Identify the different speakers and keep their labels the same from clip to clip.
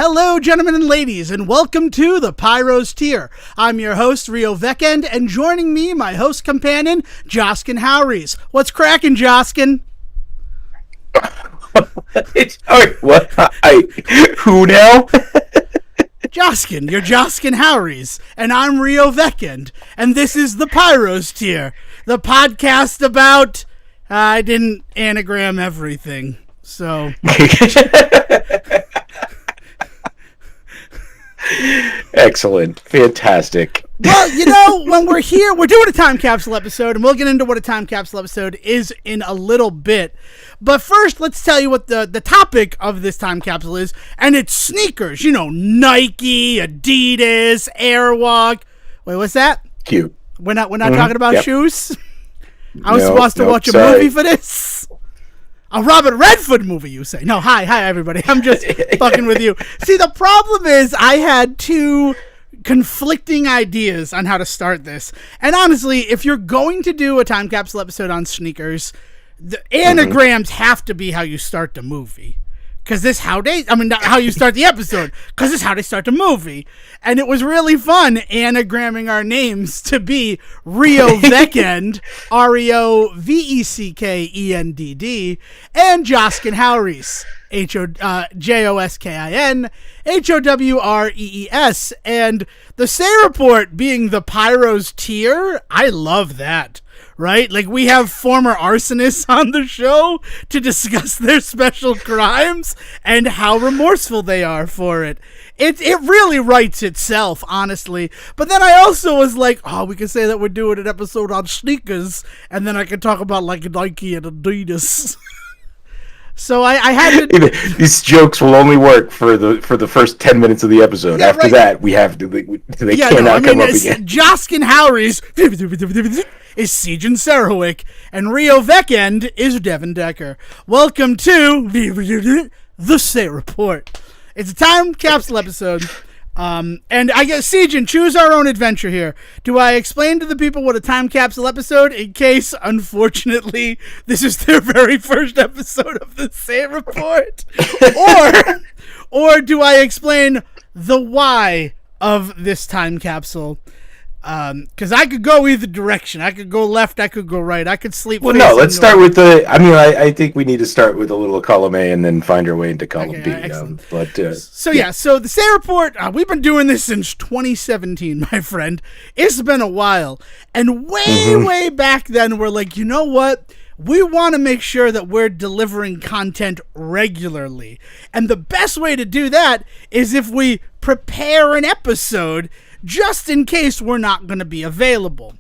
Speaker 1: Hello, gentlemen and ladies, and welcome to the Pyro's Tier. I'm your host, Rio Vekend, and joining me, my host companion, Joskin Howries. What's cracking, Joskin?
Speaker 2: What? Who now?
Speaker 1: Joskin, you're Joskin Howries, and I'm Rio Vekend, and this is the Pyro's Tier, the podcast about... I didn't anagram everything, so...
Speaker 2: Excellent. Fantastic.
Speaker 1: Well, you know, when we're here, we're doing a time capsule episode, and we'll get into what a time capsule episode is in a little bit. But first, let's tell you what the topic of this time capsule is, and it's sneakers. You know, Nike, Adidas, Airwalk. Wait, what's that?
Speaker 2: Cute.
Speaker 1: We're not talking about shoes? I was
Speaker 2: No,
Speaker 1: supposed to watch a
Speaker 2: sorry.
Speaker 1: movie for this? A Robert Redford movie, you say? No, hi, everybody. I'm just fucking with you. See, the problem is I had two conflicting ideas on how to start this. And honestly, if you're going to do a time capsule episode on sneakers, the anagrams have to be how you start the movie. Because this how you start the episode. Because this is how they start the movie. And it was really fun anagramming our names to be Rio Vekend, REOVECKENDD, and Joskin Howries, JOSKIN, HOWREES. And the Say Report being the Pyro's Tier, I love that. Right? Like, we have former arsonists on the show to discuss their special crimes and how remorseful they are for it. It really writes itself, honestly. But then I also was like, oh, we could say that we're doing an episode on sneakers, and then I could talk about, like, Nike and Adidas. So I had to...
Speaker 2: These jokes will only work for the first 10 minutes of the episode.
Speaker 1: Yeah,
Speaker 2: After
Speaker 1: right.
Speaker 2: that, we have to... They cannot come up again.
Speaker 1: Joskin Howries is Siegen Sarowick, and Rio Vekend is Devin Decker. Welcome to the Say Report. It's a time capsule episode. And I guess, Siegen, choose our own adventure here. Do I explain to the people what a time capsule episode in case, unfortunately, this is their very first episode of the Say Report? Or do I explain the why of this time capsule? Because I could go either direction. I could go left, I could go right. I could sleep.
Speaker 2: Well, no, let's start with I think we need to start with a little column A and then find our way into column B. So
Speaker 1: the Say Report, we've been doing this since 2017, my friend. It's been a while. And way back then, we're like, you know what? We want to make sure that we're delivering content regularly. And the best way to do that is if we prepare an episode just in case we're not going to be available.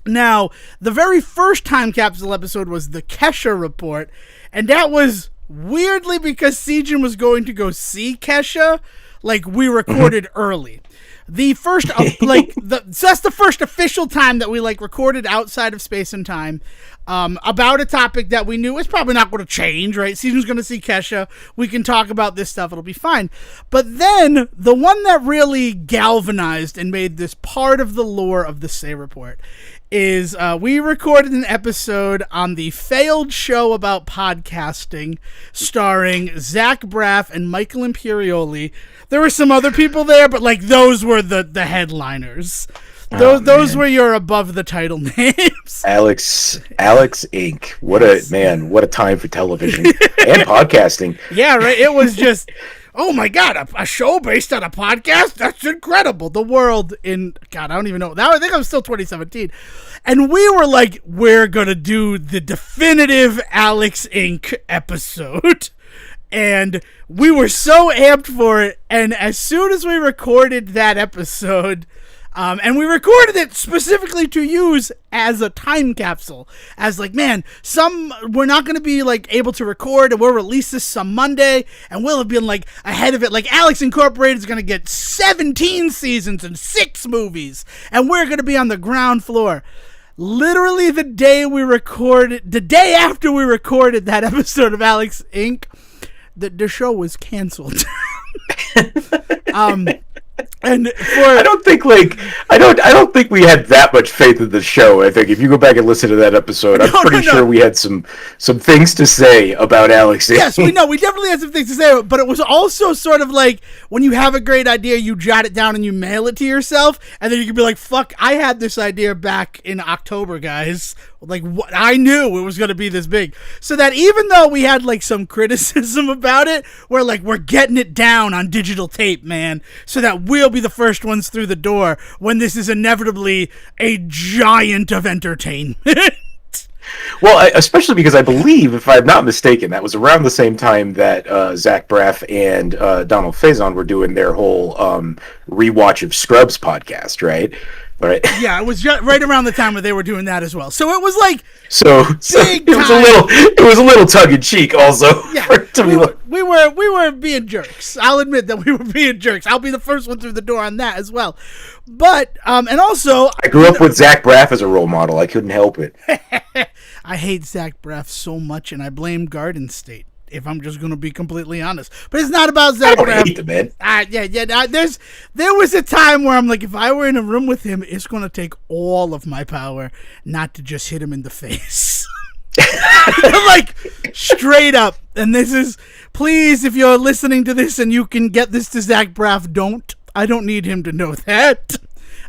Speaker 1: Now, the very first time capsule episode was the Kesha Report, and that was weirdly because Siegen was going to go see Kesha. Like, we recorded early. The first, so that's the first official time that we, recorded outside of space and time, about a topic that we knew was probably not going to change, right? Siegen's going to see Kesha. We can talk about this stuff. It'll be fine. But then, the one that really galvanized and made this part of the lore of the Say Report is we recorded an episode on the failed show about podcasting starring Zach Braff and Michael Imperioli. There were some other people there, but those were the headliners. Those were your above the title names.
Speaker 2: Alex Inc. What a time for television and podcasting.
Speaker 1: Yeah, right. It was just, oh my God, a show based on a podcast? That's incredible. The world in, God, I don't even know. I think it was still 2017. And we were like, we're going to do the definitive Alex Inc. episode. And we were so amped for it. And as soon as we recorded that episode, and we recorded it specifically to use as a time capsule. As we're not going to be able to record, and we'll release this some Monday, and we'll have been ahead of it. Alex Incorporated is going to get 17 seasons and 6 movies, and we're going to be on the ground floor. Literally the day after we recorded that episode of Alex Inc., the show was canceled. And
Speaker 2: I don't think we had that much faith in the show. I think if you go back and listen to that episode, I'm pretty sure we had some things to say about Alex.
Speaker 1: Yes, we definitely had some things to say, but it was also sort of like when you have a great idea, you jot it down and you mail it to yourself, and then you can be like, "Fuck, I had this idea back in October, guys. Like, what? I knew it was going to be this big." So that even though we had like some criticism about it, we're getting it down on digital tape, man, so that we'll be the first ones through the door when this is inevitably a giant of entertainment.
Speaker 2: Well, especially because I believe, if I'm not mistaken, that was around the same time that Zach Braff and Donald Faison were doing their whole rewatch of Scrubs podcast, right? Right.
Speaker 1: Yeah, it was right around the time where they were doing that as well. So it was like
Speaker 2: it was a little tongue in cheek also.
Speaker 1: Yeah, we were being jerks. I'll admit that we were being jerks. I'll be the first one through the door on that as well. But and also,
Speaker 2: I grew up with Zach Braff as a role model. I couldn't help it.
Speaker 1: I hate Zach Braff so much, and I blame Garden State, if I'm just going to be completely honest. But it's not about Zach Braff.
Speaker 2: I don't hate the man.
Speaker 1: There was a time where I'm like, if I were in a room with him, it's going to take all of my power not to just hit him in the face. Like, straight up. And this is, please, if you're listening to this and you can get this to Zach Braff, don't. I don't need him to know that.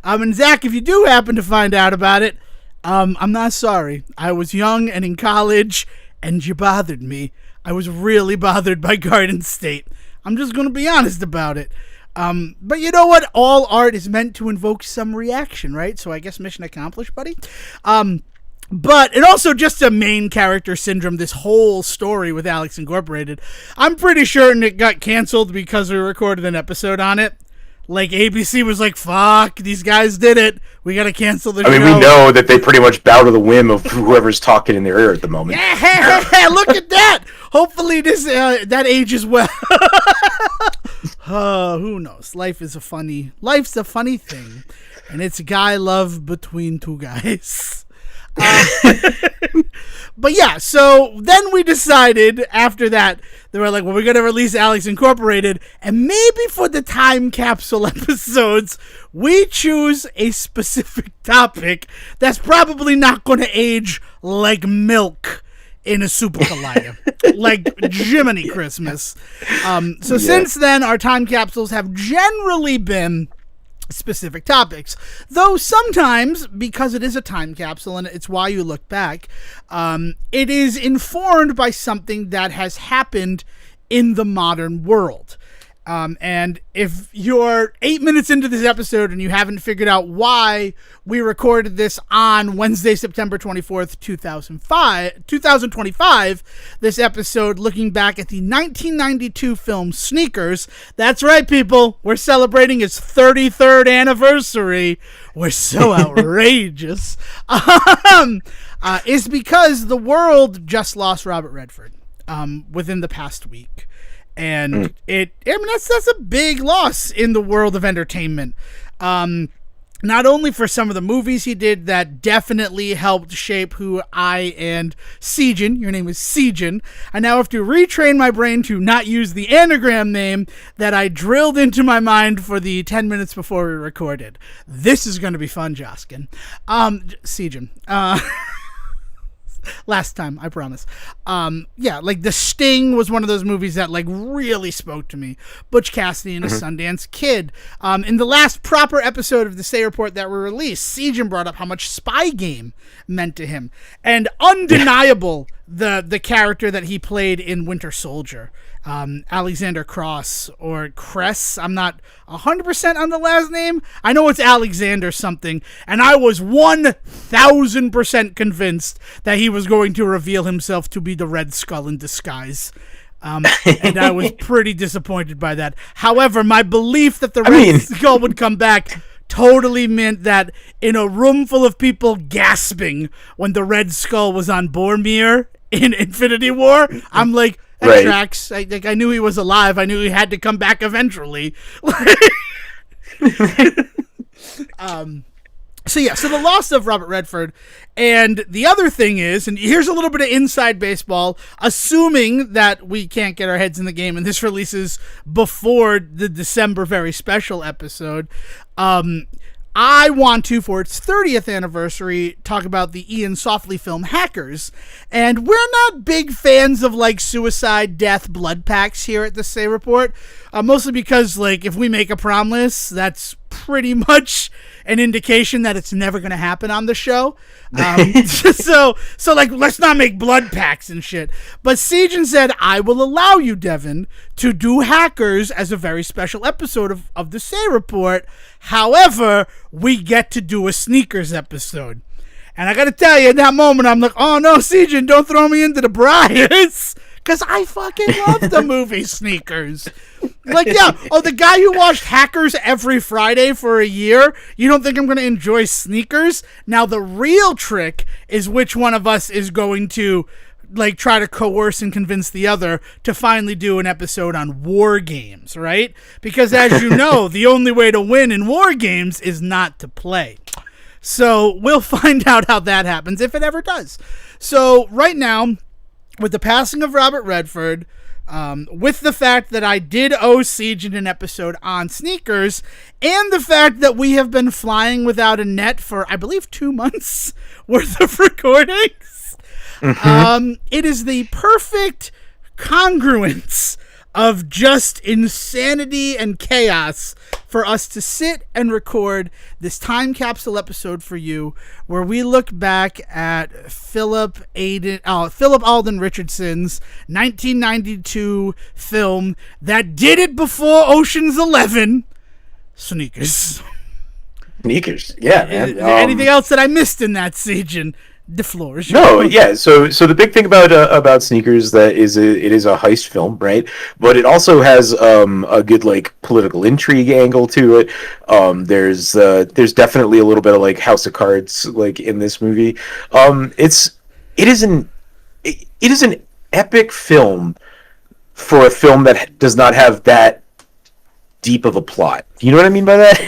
Speaker 1: And Zach, if you do happen to find out about it, I'm not sorry. I was young and in college, and you bothered me. I was really bothered by Garden State. I'm just going to be honest about it. But you know what? All art is meant to invoke some reaction, right? So I guess mission accomplished, buddy. But, and also just a main character syndrome, this whole story with Alex Incorporated. I'm pretty certain it got canceled because we recorded an episode on it. Like, ABC was like, fuck, these guys did it. We got to cancel the show.
Speaker 2: I mean, we know that they pretty much bow to the whim of whoever's talking in their ear at the moment.
Speaker 1: Yeah, look at that. Hopefully this that ages well. Who knows? Life's a funny thing. And it's guy love between two guys. But yeah, so then we decided after that, they were like, well, we're going to release Alex Incorporated, and maybe for the time capsule episodes, we choose a specific topic that's probably not going to age like milk in a super collider. Like Jiminy Christmas. Since then, our time capsules have generally been specific topics, though sometimes, because it is a time capsule and it's why you look back, it is informed by something that has happened in the modern world. And if you're 8 minutes into this episode and you haven't figured out why we recorded this on Wednesday, September 24th, 2025, this episode looking back at the 1992 film Sneakers. That's right, people. We're celebrating its 33rd anniversary. We're so outrageous. Is because the world just lost Robert Redford within the past week. And that's a big loss in the world of entertainment. Not only for some of the movies he did that definitely helped shape who I and Sejan, your name is Sejan, I now have to retrain my brain to not use the anagram name that I drilled into my mind for the 10 minutes before we recorded. This is going to be fun, Joskin. Sejan. Last time, I promise. Like The Sting was one of those movies that like really spoke to me. Butch Cassidy and a Sundance Kid. In the last proper episode of the Say Report that were released, Sejan brought up how much Spy Game meant to him. And undeniable the character that he played in Winter Soldier. Alexander Cross or Kress. I'm not 100% on the last name. I know it's Alexander something, and I was 1,000% convinced that he was going to reveal himself to be the Red Skull in disguise. And I was pretty disappointed by that. However, my belief that the Red Skull would come back totally meant that in a room full of people gasping when the Red Skull was on Boromir in Infinity War, I'm like, that tracks. I knew he was alive. I knew he had to come back eventually. So the loss of Robert Redford, and the other thing is, and here's a little bit of inside baseball, assuming that we can't get our heads in the game and this releases before the December very special episode, I want to, for its 30th anniversary, talk about the Ian Softly film Hackers. And we're not big fans of, like, suicide, death, blood packs here at the Say Report. Mostly because, like, if we make a promise, that's pretty much an indication that it's never going to happen on the show. So like, let's not make blood packs and shit. But Siegen said, I will allow you, Devin, to do Hackers as a very special episode of the Say Report. However, we get to do a Sneakers episode. And I got to tell you, in that moment, I'm like, oh no, Siegen, don't throw me into the briars. Because I fucking love the movie Sneakers. Like, yeah, the guy who watched Hackers every Friday for a year, you don't think I'm going to enjoy Sneakers? Now, the real trick is which one of us is going to, like, try to coerce and convince the other to finally do an episode on war games, right? Because, as you know, the only way to win in war games is not to play. So, we'll find out how that happens, if it ever does. So, right now, with the passing of Robert Redford, with the fact that I did owe Siegen an episode on Sneakers, and the fact that we have been flying without a net for, I believe, 2 months worth of recordings, it is the perfect congruence of just insanity and chaos for us to sit and record this time capsule episode for you, where we look back at Philip Alden Richardson's 1992 film that did it before Ocean's 11, Sneakers.
Speaker 2: Sneakers, yeah, man.
Speaker 1: Anything else that I missed in that, Siegen? The floor is
Speaker 2: no, yeah. So the big thing about Sneakers it is a heist film, right? But it also has a good, like, political intrigue angle to it. There's definitely a little bit of, like, House of Cards, like, in this movie. It is an epic film for a film that does not have that deep of a plot. You know what I mean by that?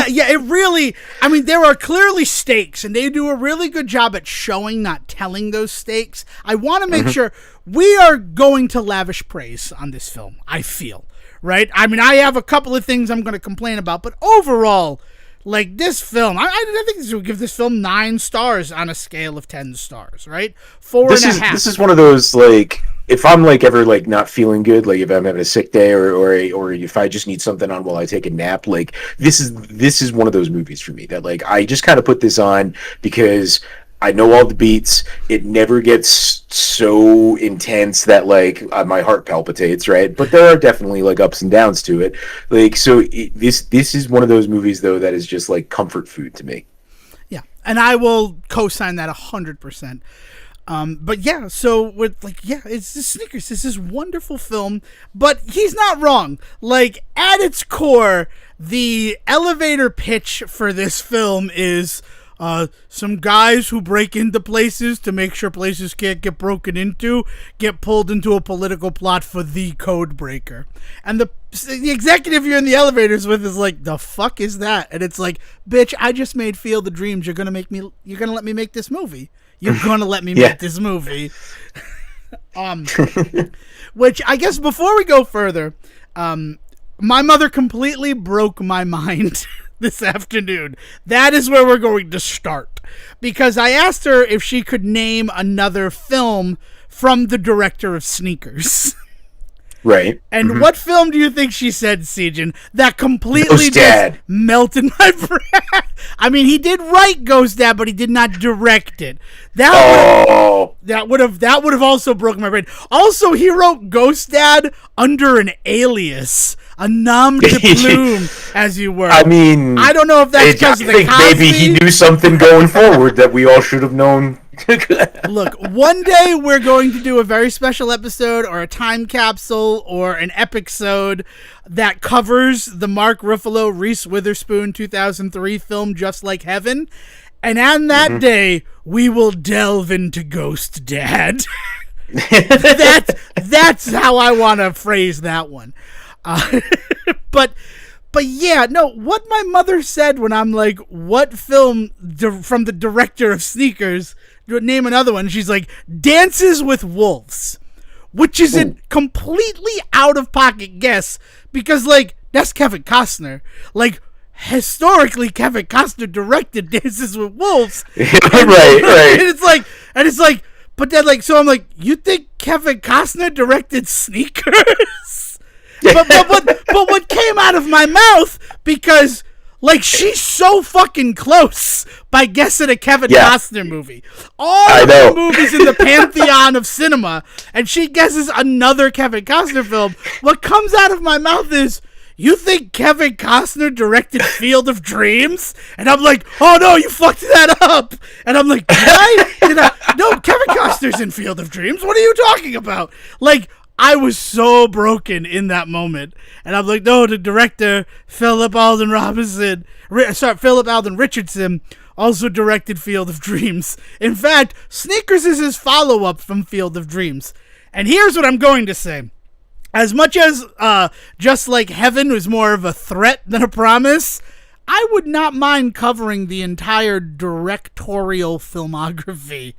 Speaker 1: Yeah, it really, I mean, there are clearly stakes, and they do a really good job at showing, not telling those stakes. I want to make sure we are going to lavish praise on this film, I feel, right? I mean, I have a couple of things I'm going to complain about, but overall, like, this film, I think this would give this film 9 stars on a scale of 10 stars, right? 4.5.
Speaker 2: This is one of those, like, if I'm, like, ever, like, not feeling good, like, if I'm having a sick day or if I just need something on while I take a nap, like, this is one of those movies for me that, like, I just kind of put this on because I know all the beats. It never gets so intense that, like, my heart palpitates, right? But there are definitely, like, ups and downs to it. Like, so this is one of those movies, though, that is just, like, comfort food to me.
Speaker 1: Yeah, and I will co-sign that 100%. But yeah, so with, like, yeah, it's the Sneakers. It's this wonderful film, but he's not wrong. Like, at its core, the elevator pitch for this film is some guys who break into places to make sure places can't get broken into get pulled into a political plot for the code breaker. And the executive you're in the elevators with is like, the fuck is that? And it's like, bitch, I just made Field of Dreams. You're gonna let me make this movie. You're gonna let me make this movie. Which, I guess, before we go further, my mother completely broke my mind this afternoon. That is where we're going to start. Because I asked her if she could name another film from the director of Sneakers.
Speaker 2: Right.
Speaker 1: And what film do you think she said, Siegen, that completely just melted my breath? I mean, he did write Ghost Dad, but he did not direct it. That would have also broken my brain. Also, he wrote Ghost Dad under an alias, a nom de plume, as you were.
Speaker 2: I mean,
Speaker 1: I don't know if that's because of the Cosby.
Speaker 2: Maybe he knew something going forward that we all should have known.
Speaker 1: Look, one day we're going to do a very special episode or a time capsule or an episode that covers the Mark Ruffalo, Reese Witherspoon 2003 film Just Like Heaven. And on that day, we will delve into Ghost Dad. That's how I want to phrase that one. But But yeah, no, what my mother said when I'm like, what film from the director of Sneakers, name another one, she's like, Dances with Wolves, which is a completely out-of-pocket guess, because, like, that's Kevin Costner. Like, historically, Kevin Costner directed Dances with Wolves.
Speaker 2: Right.
Speaker 1: And it's like, but then, like, so I'm like, you think Kevin Costner directed Sneakers? but what came out of my mouth, because, like, she's so fucking close by guessing a Kevin Costner movie. All of the movies in the pantheon of cinema, and she guesses another Kevin Costner film. What comes out of my mouth is, you think Kevin Costner directed Field of Dreams? And I'm like, oh no, you fucked that up. And I'm like, did I? No, Kevin Costner's in Field of Dreams. What are you talking about? Like, I was so broken in that moment. And I'm like, no, the director, Philip Alden Richardson, also directed Field of Dreams. In fact, Sneakers is his follow-up from Field of Dreams. And here's what I'm going to say. As much as Just Like Heaven was more of a threat than a promise, I would not mind covering the entire directorial filmography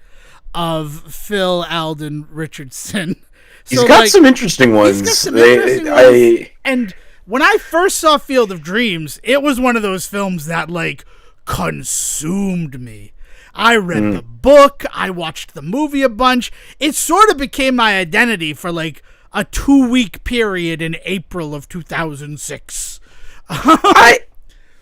Speaker 1: of Phil Alden Richardson.
Speaker 2: He's got some interesting ones.
Speaker 1: And when I first saw Field of Dreams, it was one of those films that, like, consumed me. I read the book. I watched the movie a bunch. It sort of became my identity for, like, a 2-week period in April of 2006.
Speaker 2: I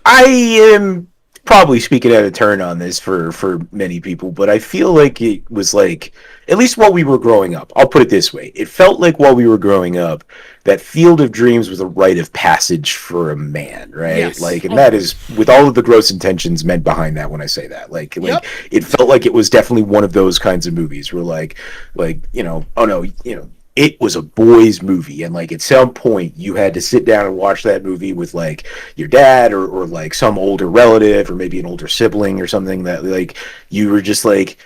Speaker 2: am probably speaking out of turn on this for many people, but I feel like it was like, at least while we were growing up, I'll put it this way. It felt like while we were growing up, that Field of Dreams was a rite of passage for a man, right?
Speaker 1: Yes.
Speaker 2: Like, and that is, with all of the gross intentions meant behind that when I say that. Like, it felt like it was definitely one of those kinds of movies where, like, you know, oh no, you know, it was a boys' movie, and, like, at some point you had to sit down and watch that movie with, like, your dad or like some older relative or maybe an older sibling or something, that, like, you were just like,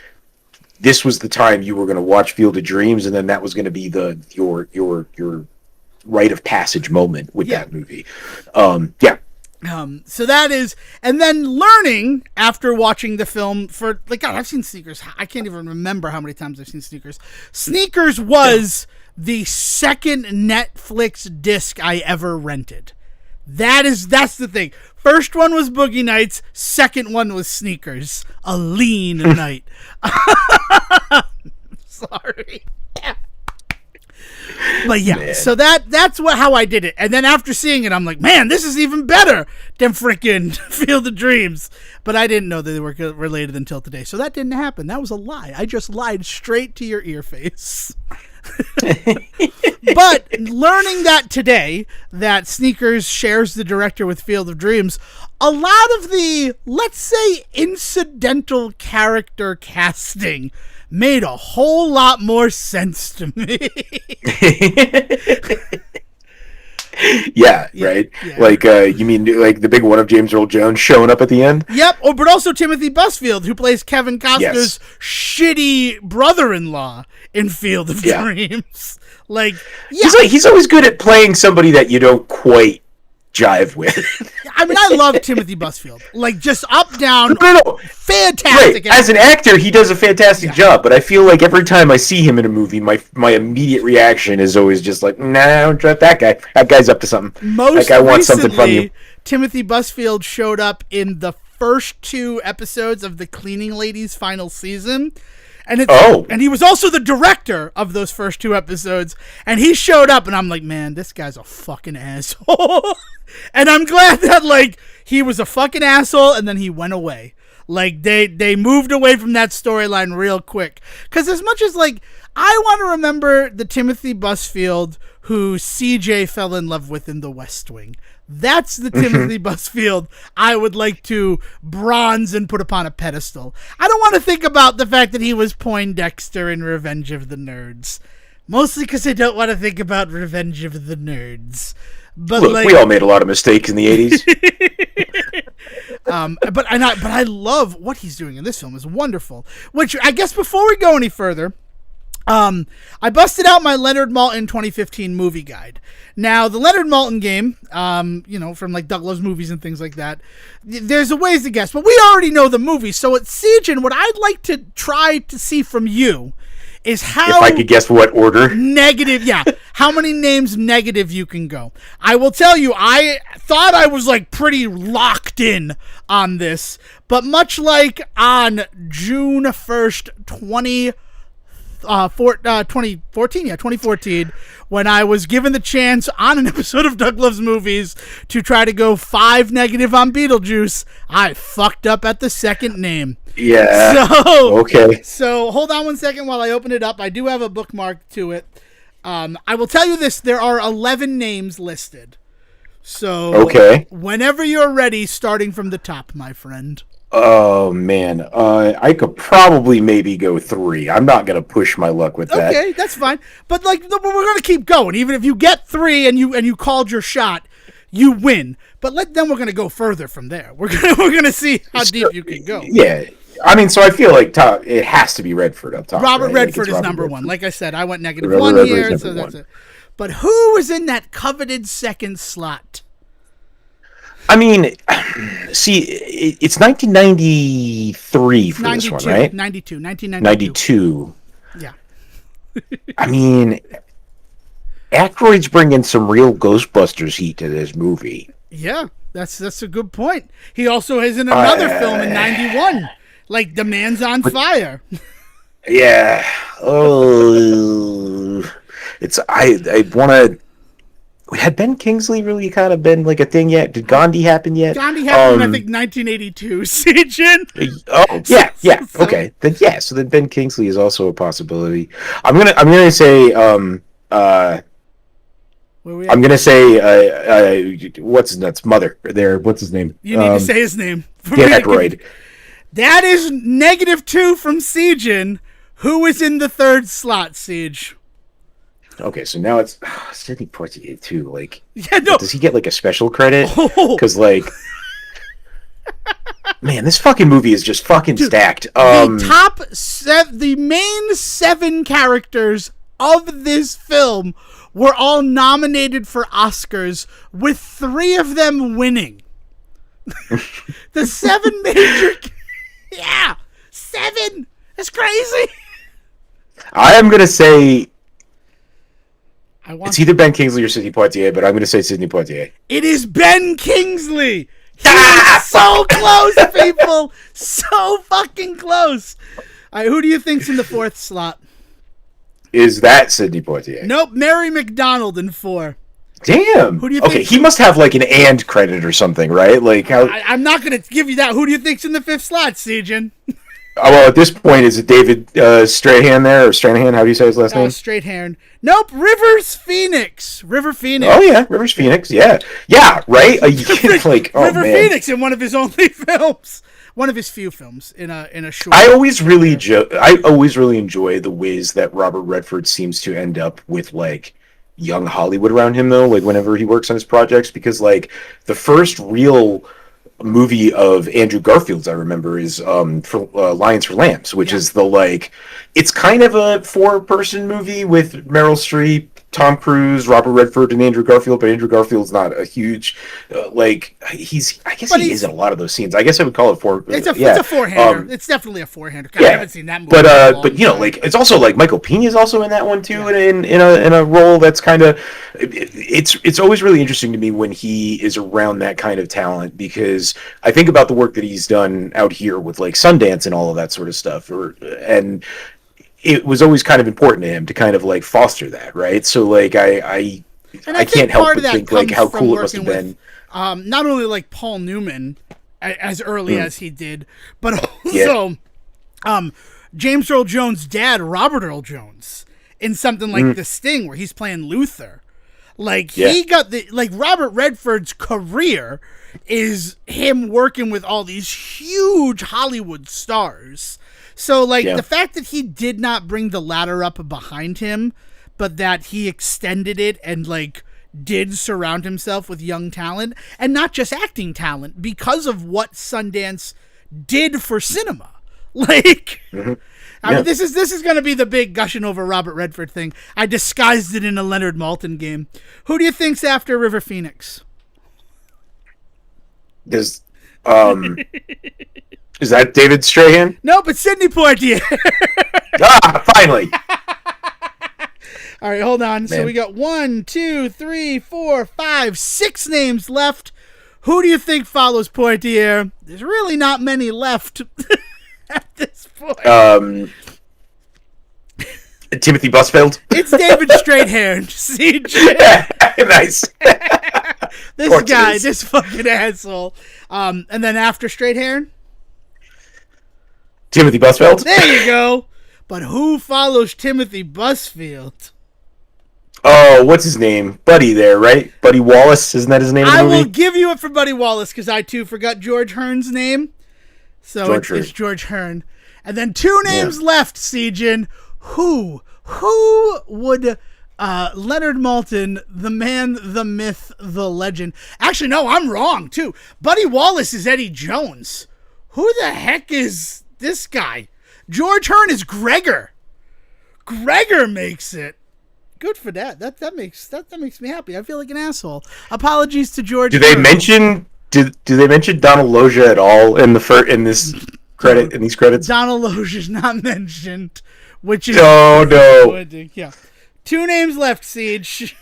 Speaker 2: this was the time you were going to watch Field of Dreams, and then that was going to be your rite of passage moment with that movie.
Speaker 1: So that is, and then learning after watching the film for, like, God, I've seen Sneakers. I can't even remember how many times I've seen Sneakers. Sneakers was the second Netflix disc I ever rented. That's the thing. First one was Boogie Nights. Second one was Sneakers. A lean night. Sorry. But yeah, man. So that's how I did it. And then after seeing it, I'm like, man, this is even better than freaking Field of Dreams. But I didn't know that they were related until today. So that didn't happen. That was a lie. I just lied straight to your ear face. But learning that today, that Sneakers shares the director with Field of Dreams, a lot of the, let's say, incidental character casting made a whole lot more sense to me.
Speaker 2: Yeah, right? Yeah. Like, you mean like the big one of James Earl Jones showing up at the end?
Speaker 1: Yep, but also Timothy Busfield, who plays Kevin Costner's shitty brother-in-law in Field of Dreams. Like,
Speaker 2: he's always good at playing somebody that you don't quite jive with.
Speaker 1: I mean, I love Timothy Busfield. Like, just up, down, fantastic.
Speaker 2: Right. As an actor, he does a fantastic job, but I feel like every time I see him in a movie, my immediate reaction is always just like, nah, don't trust that guy. That guy's up to something.
Speaker 1: That guy wants something from you. Timothy Busfield showed up in the first 2 episodes of the Cleaning Lady's final season. And he was also the director of those first 2 episodes. And he showed up, and I'm like, man, this guy's a fucking asshole. And I'm glad that, like, he was a fucking asshole, and then he went away. Like, they moved away from that storyline real quick. Because as much as, like, I want to remember the Timothy Busfield who CJ fell in love with in The West Wing. That's the Timothy Busfield I would like to bronze and put upon a pedestal. I don't want to think about the fact that he was Poindexter in Revenge of the Nerds. Mostly because I don't want to think about Revenge of the Nerds. But
Speaker 2: look, like, we all made a lot of mistakes in the 80s.
Speaker 1: But I love what he's doing in this film. It's wonderful. Which, I guess before we go any further, I busted out my Leonard Maltin 2015 movie guide. Now, the Leonard Maltin game, from like Doug Loves Movies and things like that, there's a ways to guess, but we already know the movie. So at Siege, and what I'd like to try to see from you is how...
Speaker 2: If I could guess what order?
Speaker 1: Negative, yeah. How many names negative you can go. I will tell you, I thought I was like pretty locked in on this, but much like on June 1st, 2014, when I was given the chance on an episode of Doug Loves Movies to try to go 5 negative on Beetlejuice, I fucked up at the second name.
Speaker 2: Yeah. Okay.
Speaker 1: So hold on one second while I open it up. I do have a bookmark to it. I will tell you this: there are 11 names listed. So
Speaker 2: okay.
Speaker 1: Whenever you're ready, starting from the top, my friend.
Speaker 2: Oh man, I could probably maybe go 3. I'm not gonna push my luck with that.
Speaker 1: Okay, that's fine. But like, we're gonna keep going. Even if you get 3 and you called your shot, you win. But then we're gonna go further from there. We're gonna see how deep you can go.
Speaker 2: Yeah, I mean, so I feel like it has to be Redford up top.
Speaker 1: Robert
Speaker 2: right?
Speaker 1: Redford is number 1. Like I said, I went negative
Speaker 2: Robert
Speaker 1: 1
Speaker 2: Redford
Speaker 1: here, so that's it. But who was in that coveted second slot?
Speaker 2: I mean, see, it's 1993 for this one, right? 1992.
Speaker 1: Yeah.
Speaker 2: I mean, Aykroyd's bringing some real Ghostbusters heat to this movie.
Speaker 1: Yeah, that's a good point. He also is in another film in 91, like The Man's on Fire.
Speaker 2: Yeah. Oh, I want to. Had Ben Kingsley really kind of been like a thing yet? Did Gandhi happen yet?
Speaker 1: Gandhi happened, I think, 1982. Sijin.
Speaker 2: Oh, yeah. Okay. Then yeah. So then Ben Kingsley is also a possibility. I'm gonna say I'm gonna say what's his nuts mother there? What's his name?
Speaker 1: You need to say his name.
Speaker 2: Yeah, Aykroyd.
Speaker 1: That is -2 from Sijin. Who is in the third slot, Siege?
Speaker 2: Okay, so now it's Sidney Poitier too. Like,
Speaker 1: yeah, no.
Speaker 2: Does he get like a special credit? Because like, man, this fucking movie is just fucking stacked.
Speaker 1: The main 7 characters of this film were all nominated for Oscars, with 3 of them winning. The 7 major, 7. That's crazy.
Speaker 2: I am gonna say. It's either Ben Kingsley or Sidney Poitier, but I'm going to say Sidney Poitier.
Speaker 1: It is Ben Kingsley! He's so close, people! So fucking close! All right, who do you think's in the 4th slot?
Speaker 2: Is that Sidney Poitier?
Speaker 1: Nope, Mary McDonald in 4.
Speaker 2: Damn!
Speaker 1: Who do you think?
Speaker 2: Okay, he must have like an and credit or something, right? Like how?
Speaker 1: I'm not going to give you that. Who do you think's in the 5th slot, Sijin?
Speaker 2: Well, at this point, is it David Strahan there, or Stranahan? How do you say his last name?
Speaker 1: Strahan. Nope, River Phoenix.
Speaker 2: Oh yeah, Rivers Phoenix. Yeah, right.
Speaker 1: River Phoenix in one of his only films, one of his few films in a short.
Speaker 2: I always really enjoy the ways that Robert Redford seems to end up with like young Hollywood around him, though. Like whenever he works on his projects, because like the first real movie of Andrew Garfield's I remember is for Lions for Lambs, which is it's kind of a 4-person movie with Meryl Streep, Tom Cruise, Robert Redford, and Andrew Garfield, but Andrew Garfield's not a huge I guess he is in a lot of those scenes. I guess I would call it it's
Speaker 1: a four-hander. It's definitely a four-hander. I haven't seen that movie.
Speaker 2: But it's also like Michael Peña's also in that one too, in a role that's kind of it's always really interesting to me when he is around that kind of talent, because I think about the work that he's done out here with like Sundance and all of that sort of stuff, and it was always kind of important to him to kind of like foster that, right? So like I can't help but think like how cool it must have been.
Speaker 1: Not only like Paul Newman as early as he did, but also James Earl Jones' dad, Robert Earl Jones, in something like The Sting, where he's playing Luther. Like he got Robert Redford's career is him working with all these huge Hollywood stars. So, the fact that he did not bring the ladder up behind him, but that he extended it and, did surround himself with young talent, and not just acting talent, because of what Sundance did for cinema. I mean, this is going to be the big gushing over Robert Redford thing. I disguised it in a Leonard Maltin game. Who do you think's after River Phoenix?
Speaker 2: Is that David Strahan?
Speaker 1: No, but Sidney Poitier.
Speaker 2: Finally.
Speaker 1: All right, hold on. Man. So we got 1, 2, 3, 4, 5, 6 names left. Who do you think follows Poitier? There's really not many left at this point.
Speaker 2: Timothy Busfield.
Speaker 1: It's David Straighthair. CJ.
Speaker 2: Nice.
Speaker 1: This guy, this fucking asshole. And then after Straighthair?
Speaker 2: Timothy Busfield.
Speaker 1: There you go. But who follows Timothy Busfield?
Speaker 2: Oh, what's his name? Buddy there, right? Buddy Wallace, isn't that his name in the movie?
Speaker 1: I will give you it for Buddy Wallace, because I, too, forgot George Hearn's name. So it's George Hearn. And then 2 names left, Sejin. Who would Leonard Maltin, the man, the myth, the legend? Actually, no, I'm wrong, too. Buddy Wallace is Eddie Jones. Who the heck is this guy? George Hearn is Gregor. Gregor makes it. Good for that. That makes me happy. I feel like an asshole. Apologies to George.
Speaker 2: Do they mention Donald Loja at all in these credits?
Speaker 1: Donald Loja's not mentioned, which is
Speaker 2: no.
Speaker 1: Yeah. 2 names left, Siege.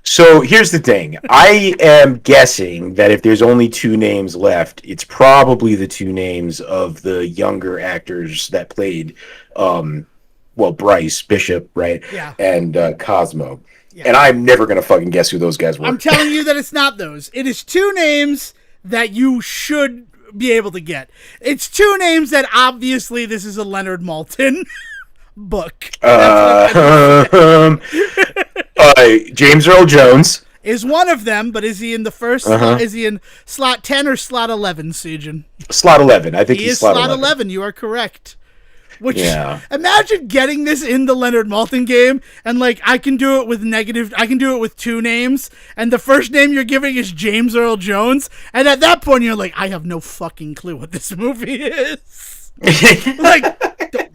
Speaker 2: So here's the thing. I am guessing that if there's only 2 names left, it's probably the 2 names of the younger actors that played Bryce Bishop, right?
Speaker 1: Yeah.
Speaker 2: And Cosmo. Yeah. And I'm never going to fucking guess who those guys were.
Speaker 1: I'm telling you that it's not those. It is 2 names that you should be able to get. It's 2 names that obviously this is a Leonard Maltin book.
Speaker 2: James Earl Jones
Speaker 1: is one of them, but is he in the first? Is he in slot 10 or slot 11, Sejin?
Speaker 2: Slot 11. I think
Speaker 1: he's slot 11. You are correct. Which, imagine getting this in the Leonard Maltin game, and like I can do it with 2 names, and the first name you're giving is James Earl Jones, and at that point you're like, I have no fucking clue what this movie is. Like,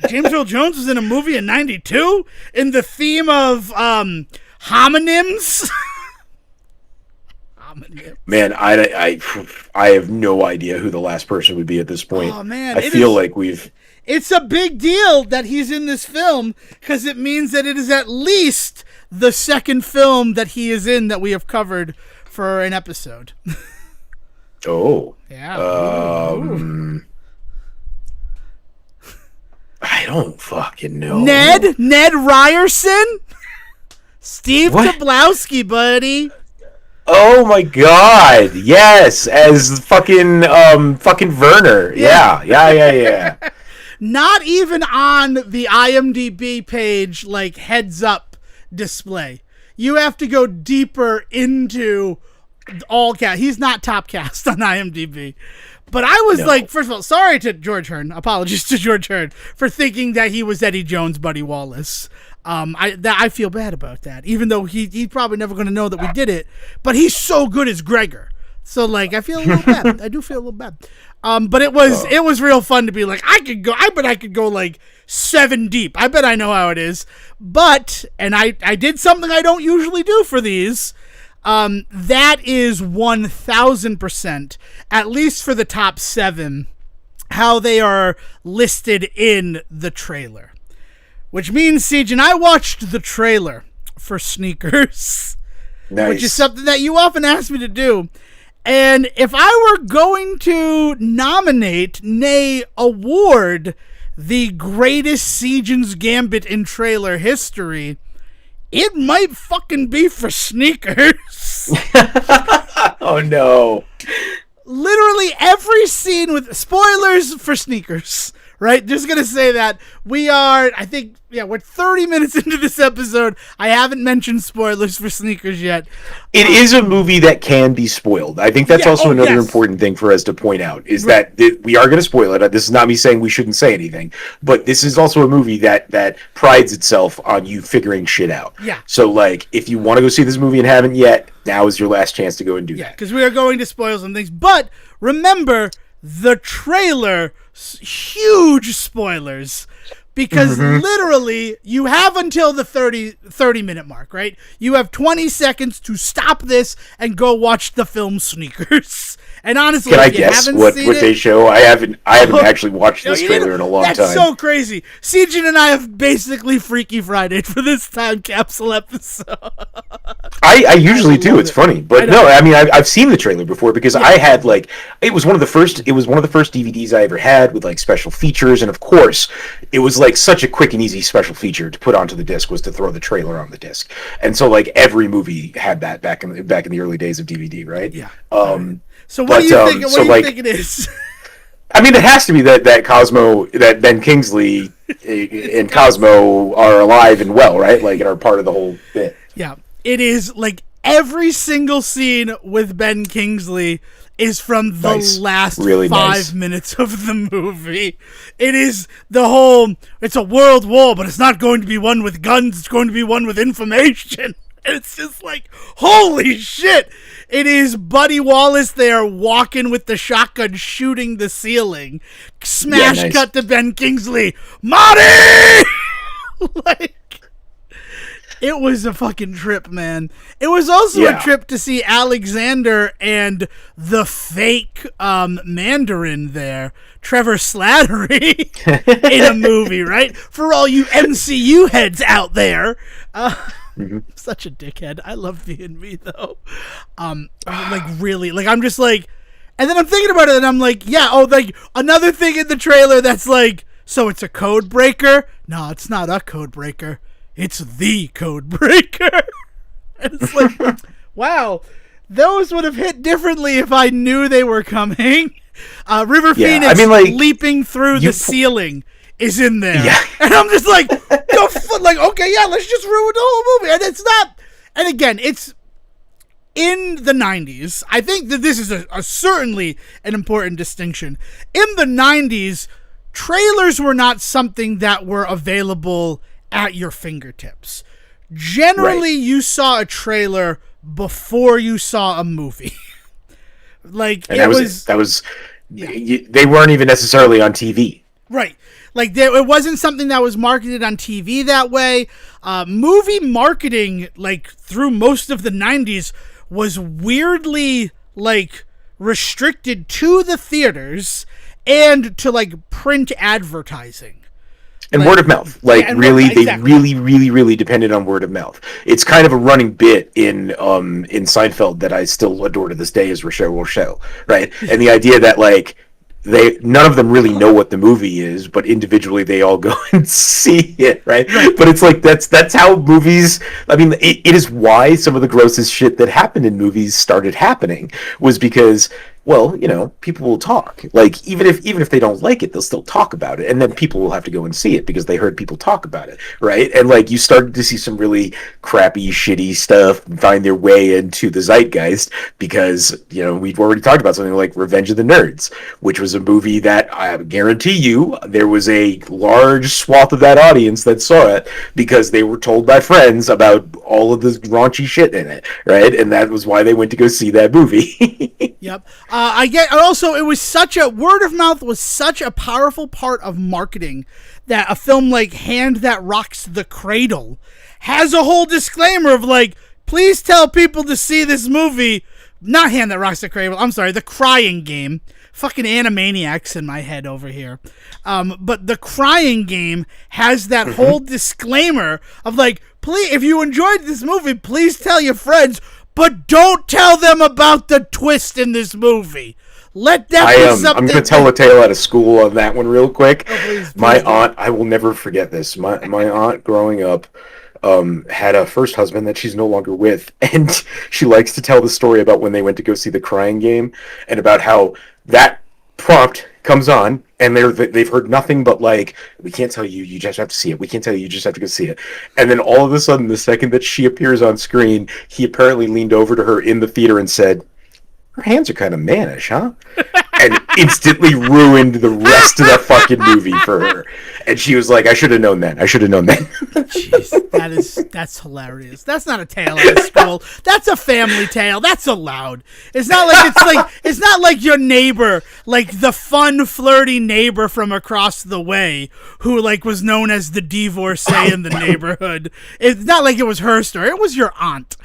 Speaker 1: James Earl Jones was in a movie in '92 in the theme of homonyms.
Speaker 2: Man, I have no idea who the last person would be at this point.
Speaker 1: Oh man,
Speaker 2: I feel like we've.
Speaker 1: It's a big deal that he's in this film because it means that it is at least the second film that he is in that we have covered for an episode.
Speaker 2: Oh.
Speaker 1: Yeah.
Speaker 2: I don't fucking know.
Speaker 1: Ned Ryerson? Steve Tobolowsky, buddy.
Speaker 2: Oh my god. Yes, as fucking Werner. Yeah.
Speaker 1: Not even on the IMDb page, like heads up display. You have to go deeper into all cast. He's not top cast on IMDb. But I was like, first of all, sorry to George Hearn. Apologies to George Hearn for thinking that he was Eddie Jones, Buddy Wallace. I feel bad about that, even though he's probably never going to know that we did it. But he's so good as Gregor. So like, I feel a little bad. I do feel a little bad. But it was real fun to be like, I bet I could go like 7 deep. I bet I know how it is. But, and I did something I don't usually do for these. That is 1,000%, at least for the top 7, how they are listed in the trailer. Which means, Siege, and I watched the trailer for Sneakers.
Speaker 2: Nice.
Speaker 1: Which is something that you often ask me to do. And if I were going to nominate, nay, award the greatest Sejin's Gambit in trailer history, it might fucking be for Sneakers.
Speaker 2: Oh, no.
Speaker 1: Literally every scene with spoilers for Sneakers, right? Just going to say that we are, I think, we're 30 minutes into this episode. I haven't mentioned spoilers for Sneakers yet.
Speaker 2: It is a movie that can be spoiled. I think that's also another important thing for us to point out, is that we are going to spoil it. This is not me saying we shouldn't say anything, but this is also a movie that prides itself on you figuring shit out.
Speaker 1: Yeah.
Speaker 2: So, like, if you want to go see this movie and haven't yet, now is your last chance to go and do that.
Speaker 1: Yeah, because we are going to spoil some things. But remember, the trailer, huge spoilers. because literally you have until the 30-minute mark, right? You have 20 seconds to stop this and go watch the film Sneakers. And honestly,
Speaker 2: can I
Speaker 1: if you
Speaker 2: guess
Speaker 1: haven't
Speaker 2: what
Speaker 1: seen it,
Speaker 2: they show? I haven't actually watched this trailer in a long time.
Speaker 1: That's so crazy. Cajun and I have basically Freaky Friday for this time capsule episode.
Speaker 2: I usually do. It's funny, but no, I mean I've seen the trailer before because I had like it was one of the first DVDs I ever had with like special features, and of course it was like such a quick and easy special feature to put onto the disc was to throw the trailer on the disc, and so like every movie had that back in the early days of DVD, right?
Speaker 1: Yeah. So what do you think? What do you think it is?
Speaker 2: I mean, it has to be that Ben Kingsley and Cosmo are alive and well, right? Like, and are part of the whole bit.
Speaker 1: Yeah, it is like every single scene with Ben Kingsley is from the last
Speaker 2: really
Speaker 1: 5 minutes of the movie. It is the whole, it's a world war, but it's not going to be one with guns, it's going to be one with information. And it's just like, holy shit! It is Buddy Wallace there walking with the shotgun shooting the ceiling. Smash cut to Ben Kingsley. Marty! Like, it was a fucking trip, man. It was also a trip to see Alexander and the fake Mandarin there, Trevor Slattery, in a movie, right? For all you MCU heads out there. Such a dickhead. I love being me, though. Like, really. Like, I'm just like... And then I'm thinking about it, and I'm like, like, another thing in the trailer that's like, so it's a code breaker? No, it's not a code breaker. It's the code breaker. And it's like, wow, those would have hit differently if I knew they were coming. River Phoenix, I mean, like, leaping through the ceiling is in there. Yeah. And I'm just like, okay, let's just ruin the whole movie. And it's not, and again, it's in the 90s. I think that this is a certainly an important distinction. In the 90s, trailers were not something that were available at your fingertips. Generally, you saw a trailer before you saw a movie. Like, and
Speaker 2: they weren't even necessarily on TV.
Speaker 1: Right. Like, it wasn't something that was marketed on TV that way. Movie marketing, like, through most of the 90s was weirdly, like, restricted to the theaters and to, like, print advertising.
Speaker 2: And word of mouth. Like, really, they really depended on word of mouth. It's kind of a running bit in Seinfeld that I still adore to this day is Rochelle, right? And the idea that, like, none of them really know what the movie is, but individually they all go and see it, right? But it's like that's how movies. I mean, it is why some of the grossest shit that happened in movies started happening was because, well, you know, people will talk. Like, even if they don't like it, they'll still talk about it, and then people will have to go and see it because they heard people talk about it, right? And like, you started to see some really crappy, shitty stuff find their way into the zeitgeist because, you know, we've already talked about something like Revenge of the Nerds, which was a movie that I guarantee you there was a large swath of that audience that saw it because they were told by friends about all of this raunchy shit in it, right? And that was why they went to go see that movie.
Speaker 1: Yep. I get. Also, it was word of mouth was such a powerful part of marketing that a film like Hand That Rocks the Cradle has a whole disclaimer of like, please tell people to see this movie. Not Hand That Rocks the Cradle. I'm sorry, The Crying Game. Fucking Animaniacs in my head over here. But The Crying Game has that whole disclaimer of like, please, if you enjoyed this movie, please tell your friends. But don't tell them about the twist in this movie. Let that be something.
Speaker 2: I'm going to tell a tale out of school on that one real quick.
Speaker 1: Oh, please,
Speaker 2: my aunt, I will never forget this. My aunt growing up had a first husband that she's no longer with. And she likes to tell the story about when they went to go see The Crying Game and about how that prompt comes on and they've heard nothing but like, we can't tell you, you just have to see it. We can't tell you, you just have to go see it. And then all of a sudden, the second that she appears on screen, he apparently leaned over to her in the theater and said, her hands are kind of mannish, huh? and instantly ruined the rest of the fucking movie for her. And she was like, I should have known then.
Speaker 1: Jeez, that's hilarious. That's not a tale out of school. That's a family tale. That's allowed. It's not like your neighbor, like the fun, flirty neighbor from across the way who like was known as the divorcee in the neighborhood. It's not like it was her story. It was your aunt.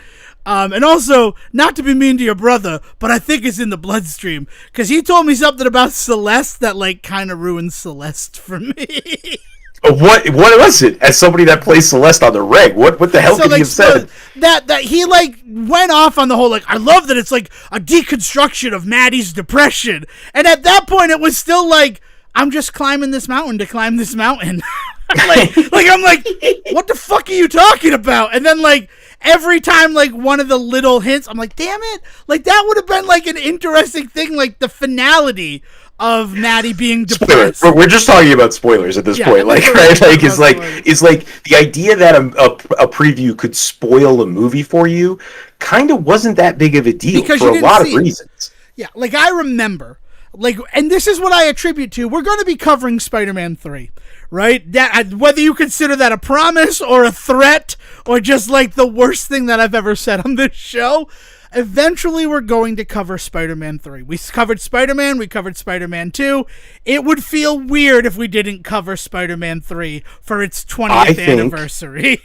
Speaker 1: And also, not to be mean to your brother, but I think it's in the bloodstream. Because he told me something about Celeste that, like, kind of ruined Celeste for me.
Speaker 2: What was it? As somebody that plays Celeste on the reg, what the hell could he have said?
Speaker 1: That he, like, went off on the whole, like, I love that it's, like, a deconstruction of Maddie's depression. And at that point, it was still, like, I'm just climbing this mountain to climb this mountain. I'm like, what the fuck are you talking about? And then, like, every time, like, one of the little hints, I'm like, damn it. Like, that would have been, like, an interesting thing, like, the finality of Maddie being depressed.
Speaker 2: Spoilers. We're just talking about spoilers at this point. Like, right? Like, it's like the idea that a preview could spoil a movie for you kind of wasn't that big of a deal because for a lot of reasons.
Speaker 1: Yeah, like, I remember, like, and this is what I attribute to, we're going to be covering Spider-Man 3. Right? That, whether you consider that a promise or a threat or just like the worst thing that I've ever said on this show, eventually we're going to cover Spider-Man 3. We covered Spider-Man, we covered Spider-Man 2. It would feel weird if we didn't cover Spider-Man 3 for its 20th anniversary.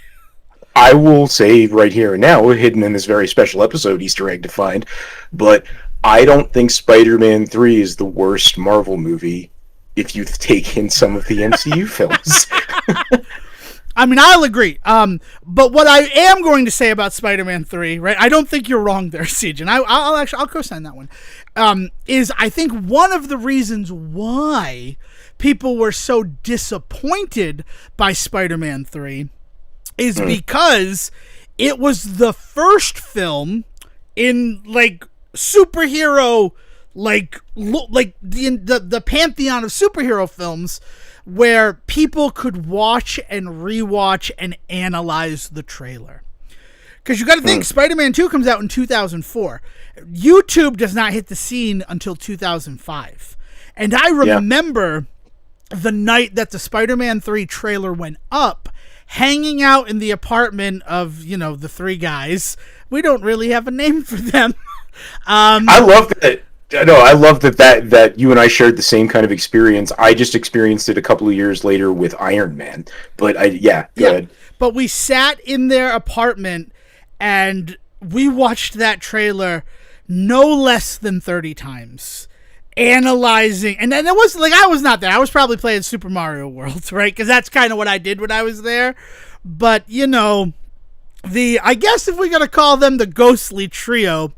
Speaker 2: I will say right here and now, hidden in this very special episode, Easter egg to find, but I don't think Spider-Man 3 is the worst Marvel movie if you take in some of the MCU films.
Speaker 1: I mean, I'll agree. But what I am going to say about Spider-Man 3, right? I don't think you're wrong there, Siege, and I'll co-sign that one. Is I think one of the reasons why people were so disappointed by Spider-Man 3 is because it was the first film in like superhero, like the pantheon of superhero films where people could watch and rewatch and analyze the trailer. Because you got to think, Spider-Man 2 comes out in 2004. YouTube does not hit the scene until 2005. And I remember the night that the Spider-Man 3 trailer went up, hanging out in the apartment of, the three guys. We don't really have a name for them.
Speaker 2: I love that. No, I love that you and I shared the same kind of experience. I just experienced it a couple of years later with Iron Man. But go ahead.
Speaker 1: But we sat in their apartment and we watched that trailer no less than 30 times, analyzing. And then it was like, I was not there. I was probably playing Super Mario World, right? Because that's kind of what I did when I was there. But, I guess if we're going to call them the ghostly trio,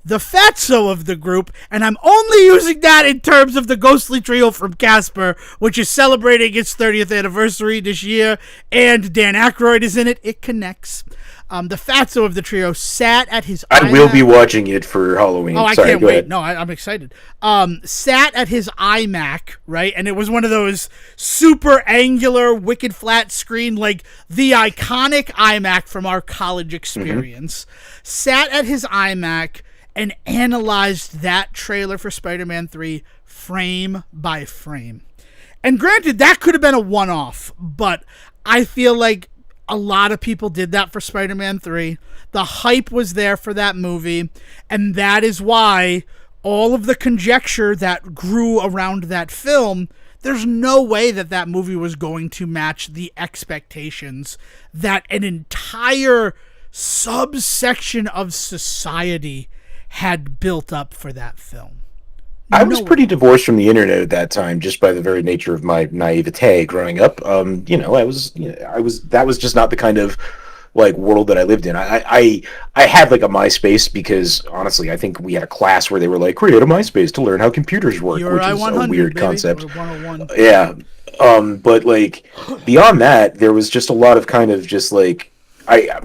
Speaker 1: the fatso of the group, and I'm only using that in terms of the ghostly trio from Casper, which is celebrating its 30th anniversary this year, and Dan Aykroyd is in it. It connects. The fatso of the trio sat at his
Speaker 2: I will be watching it for Halloween.
Speaker 1: Oh, I can't wait. Ahead. No, I'm excited. Sat at his iMac, right? And it was one of those super angular, wicked flat screen, like the iconic iMac from our college experience. Sat at his iMac and analyzed that trailer for Spider-Man 3 frame by frame. And granted, that could have been a one-off, but I feel like a lot of people did that for Spider-Man 3. The hype was there for that movie, and that is why all of the conjecture that grew around that film, there's no way that movie was going to match the expectations that an entire subsection of society had built up for that film.
Speaker 2: I was pretty divorced from the internet at that time, just by the very nature of my naivete growing up. I was that was just not the kind of like world that I lived in. I had like a MySpace because honestly, I think we had a class where they were like, create a MySpace to learn how computers work, which is a weird concept. Yeah. But like beyond that, there was just a lot of kind of just like, I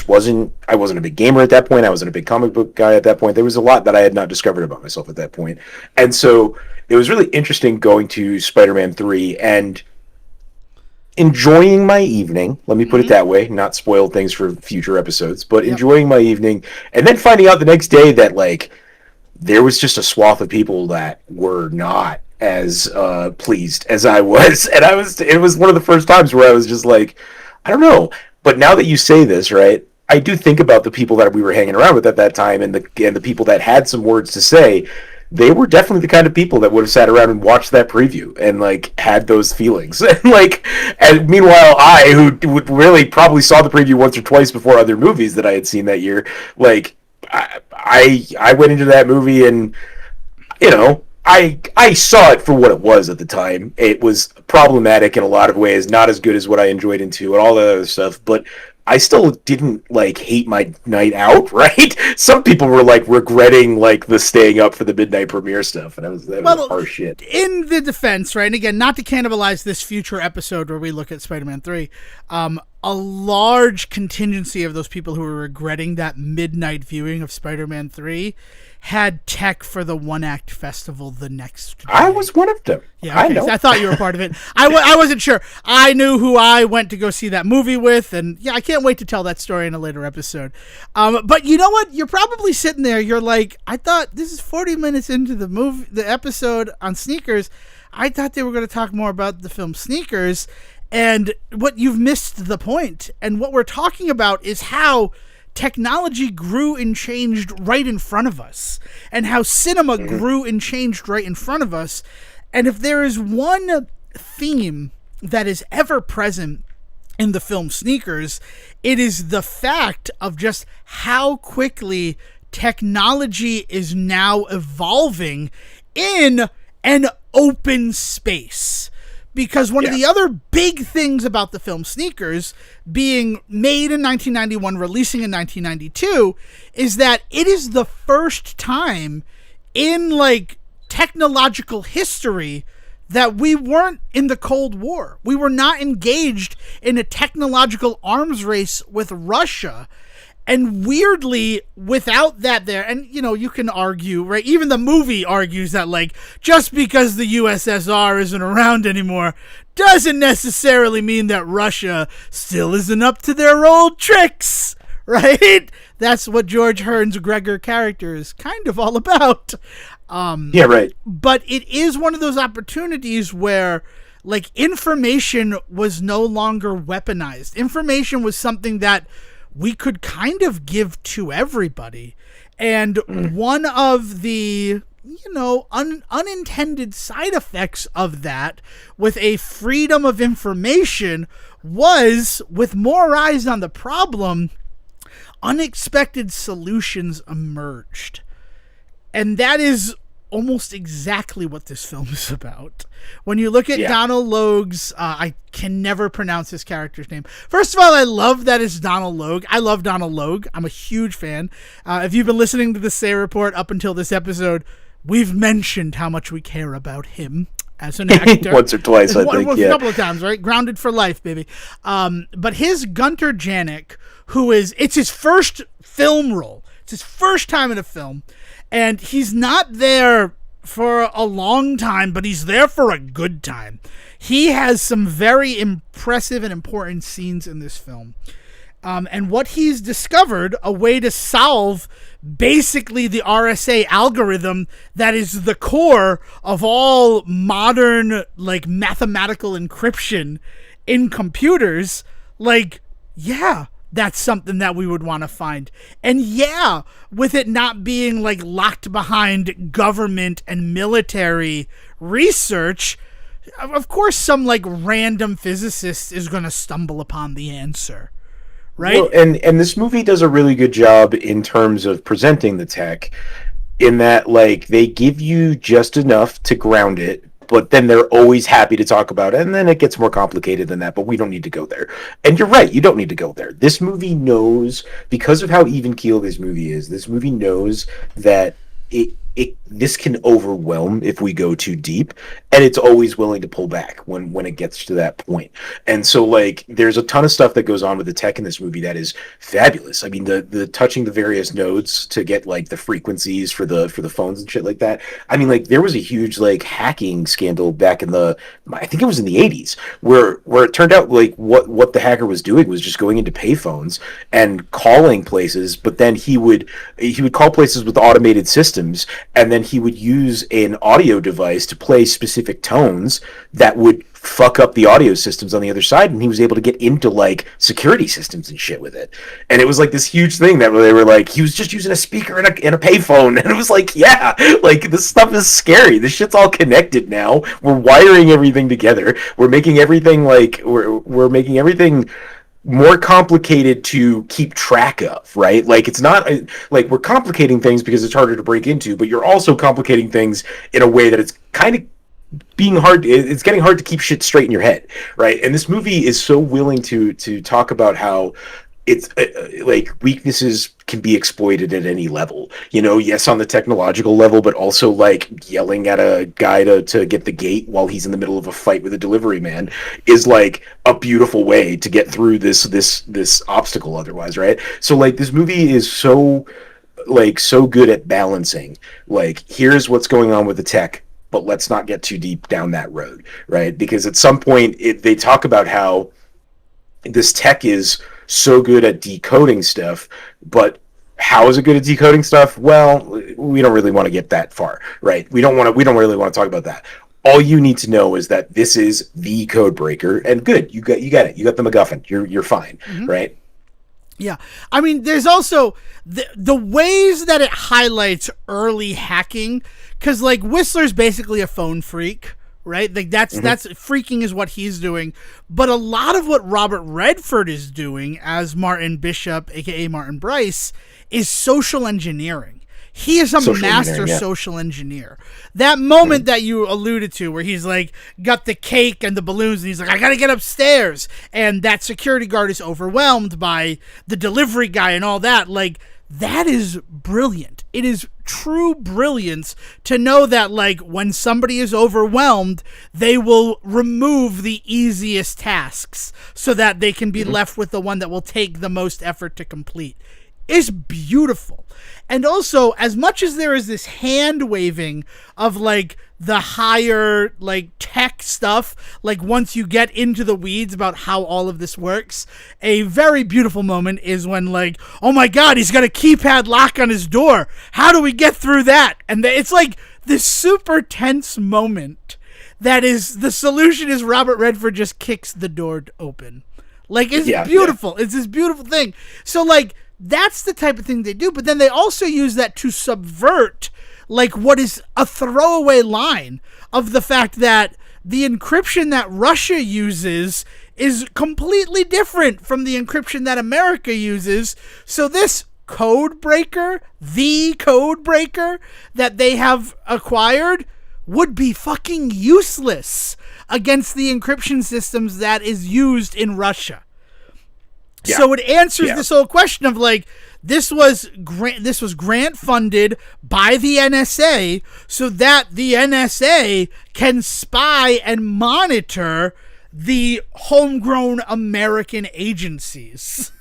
Speaker 2: wasn't a big gamer at that point. I wasn't a big comic book guy at that point. There was a lot that I had not discovered about myself at that point. And so it was really interesting going to Spider-Man 3 and enjoying my evening. Let me put it that way, not spoil things for future episodes, but enjoying my evening and then finding out the next day that like there was just a swath of people that were not as pleased as I was, and it was one of the first times where I was just like, I don't know. But now that you say this, right, I do think about the people that we were hanging around with at that time, and the people that had some words to say. They were definitely the kind of people that would have sat around and watched that preview and like had those feelings. And meanwhile, I, who would really probably saw the preview once or twice before other movies that I had seen that year, like I went into that movie and I saw it for what it was at the time. It was problematic in a lot of ways, not as good as what I enjoyed into and all that other stuff, but I still didn't like hate my night out, right? Some people were like regretting like the staying up for the midnight premiere stuff, and that was harsh shit.
Speaker 1: In the defense, right, and again, not to cannibalize this future episode where we look at Spider-Man 3, a large contingency of those people who were regretting that midnight viewing of Spider-Man 3 had tech for the one-act festival the next day.
Speaker 2: I was one of them.
Speaker 1: Yeah, okay. I thought you were part of it. I wasn't sure. I knew who I went to go see that movie with, and yeah, I can't wait to tell that story in a later episode. But you know what? You're probably sitting there, you're like, I thought this is 40 minutes into the episode on Sneakers. I thought they were going to talk more about the film Sneakers, and what you've missed the point. And what we're talking about is how technology grew and changed right in front of us, and how cinema grew and changed right in front of us. And if there is one theme that is ever present in the film Sneakers, it is the fact of just how quickly technology is now evolving in an open space. Because one of the other big things about the film Sneakers, being made in 1991, releasing in 1992, is that it is the first time in like technological history that we weren't in the Cold War. We were not engaged in a technological arms race with Russia. And weirdly, without that there, and you can argue, right? Even the movie argues that, like, just because the USSR isn't around anymore doesn't necessarily mean that Russia still isn't up to their old tricks, right? That's what George Hearn's Gregor character is kind of all about.
Speaker 2: Yeah, right.
Speaker 1: But it is one of those opportunities where, like, information was no longer weaponized. Information was something that we could kind of give to everybody. And one of the, unintended side effects of that with a freedom of information was, with more eyes on the problem, unexpected solutions emerged. And that is almost exactly what this film is about. When you look at Donald Logue's, I can never pronounce his character's name. First of all, I love that it's Donald Logue. I love Donald Logue. I'm a huge fan. If you've been listening to the Say Report up until this episode, we've mentioned how much we care about him as an actor.
Speaker 2: Once or twice, I think,
Speaker 1: A couple of times, right? Grounded for life, baby. But his Gunter Janik, it's his first film role. It's his first time in a film. And he's not there for a long time, but he's there for a good time. He has some very impressive and important scenes in this film. And what he's discovered, a way to solve basically the RSA algorithm that is the core of all modern, like, mathematical encryption in computers, that's something that we would want to find. And with it not being like locked behind government and military research, of course some like random physicist is going to stumble upon the answer, right?
Speaker 2: Well, and this movie does a really good job in terms of presenting the tech, in that like they give you just enough to ground it, but then they're always happy to talk about it, and then it gets more complicated than that, but we don't need to go there. And you're right, you don't need to go there. This movie knows, because of how even-keeled this movie is, this movie knows that this can overwhelm if we go too deep, and it's always willing to pull back when it gets to that point. And so like there's a ton of stuff that goes on with the tech in this movie that is fabulous. I mean, the touching the various nodes to get like the frequencies for the phones and shit like that. I mean, like there was a huge like hacking scandal back in I think it was in the 80s where it turned out like what the hacker was doing was just going into payphones and calling places, but then he would call places with automated systems, and then he would use an audio device to play specific tones that would fuck up the audio systems on the other side, and he was able to get into like security systems and shit with it. And it was like this huge thing that they were like, he was just using a speaker and a payphone, and it was like, yeah, like this stuff is scary. This shit's all connected now. We're wiring everything together. We're making everything like we're making everything more complicated to keep track of, right? Like it's not like we're complicating things because it's harder to break into, but you're also complicating things in a way that it's kind of it's getting hard to keep shit straight in your head, right? And this movie is so willing to talk about how it's like weaknesses can be exploited at any level, you know. Yes, on the technological level, but also like yelling at a guy to get the gate while he's in the middle of a fight with a delivery man is like a beautiful way to get through this obstacle otherwise, right? So like this movie is so good at balancing, like, here's what's going on with the tech, but let's not get too deep down that road, right? Because at some point they talk about how this tech is so good at decoding stuff, but how is it good at decoding stuff? Well, we don't really want to get that far, right? We don't really want to talk about that. All you need to know is that this is the code breaker, and good, you got it. You got the MacGuffin. You're fine, right?
Speaker 1: Yeah. I mean, there's also the ways that it highlights early hacking, because like Whistler's basically a phone freak, right? Like that's freaking is what he's doing. But a lot of what Robert Redford is doing as Martin Bishop, aka Martin Bryce, is social engineering. He is a master social engineer. That moment that you alluded to where he's like got the cake and the balloons and he's like, I gotta get upstairs, and that security guard is overwhelmed by the delivery guy and all that, like, that is brilliant. It is true brilliance to know that, like, when somebody is overwhelmed, they will remove the easiest tasks so that they can be left with the one that will take the most effort to complete. It's beautiful. And also, as much as there is this hand waving of like the higher like tech stuff, like once you get into the weeds about how all of this works, a very beautiful moment is when like, oh my God, he's got a keypad lock on his door. How do we get through that? And it's like this super tense moment that is, the solution is Robert Redford just kicks the door open. Like, it's beautiful. Yeah. It's this beautiful thing. So like, that's the type of thing they do, but then they also use that to subvert, like, what is a throwaway line of the fact that the encryption that Russia uses is completely different from the encryption that America uses. So this code breaker, the code breaker that they have acquired, would be fucking useless against the encryption systems that is used in Russia. Yeah. So it answers this whole question of like, this was grant funded by the NSA so that the NSA can spy and monitor the homegrown American agencies.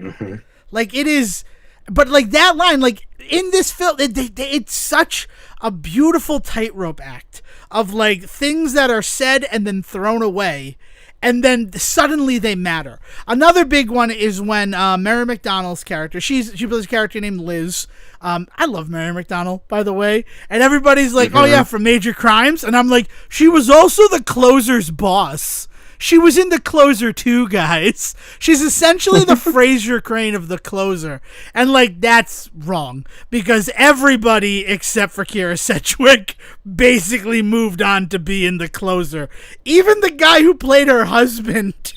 Speaker 1: Mm-hmm. Like, it is, but like that line, like in this film, it's such a beautiful tightrope act of like things that are said and then thrown away, and then suddenly they matter. Another big one is when Mary McDonnell's character, she plays a character named Liz. I love Mary McDonnell, by the way. And everybody's like, oh yeah, from Major Crimes. And I'm like, she was also the Closer's boss. She was in The Closer too, guys. She's essentially the Fraser Crane of The Closer. And, like, that's wrong. Because everybody except for Kira Sedgwick basically moved on to be in The Closer. Even the guy who played her husband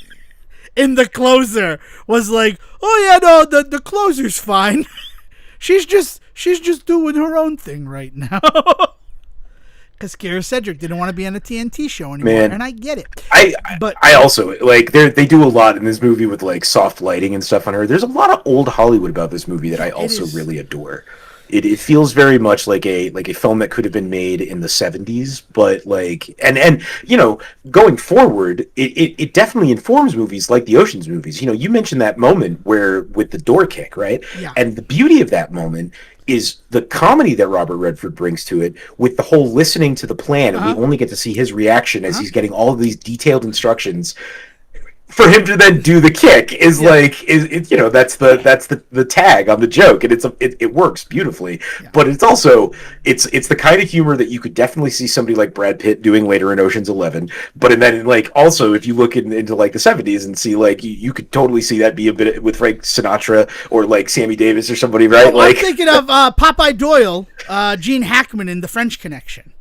Speaker 1: in The Closer was like, oh, yeah, no, the Closer's fine. She's just doing her own thing right now. Because Kira Sedgwick didn't want to be on a TNT show anymore, and I get it.
Speaker 2: I also, like, they do a lot in this movie with, like, soft lighting and stuff on her. There's a lot of old Hollywood about this movie that I also really adore. It feels very much like a film that could have been made in the 70s, but, like, and you know, going forward, it definitely informs movies like the Ocean's movies. You know, you mentioned that moment where, with the door kick, right? Yeah. And the beauty of that moment is the comedy that Robert Redford brings to it, with the whole listening to the plan, and we only get to see his reaction as he's getting all of these detailed instructions. for him to then do the kick is that's the tag on the joke, and it works beautifully. Yeah. But it's also it's the kind of humor that you could definitely see somebody like Brad Pitt doing later in Ocean's 11. But then like also if you look into like the 70s and see like you could totally see that be a bit with Frank Sinatra or like Sammy Davis or somebody, right?
Speaker 1: Well,
Speaker 2: like
Speaker 1: I'm thinking of Popeye Doyle, Gene Hackman in The French Connection.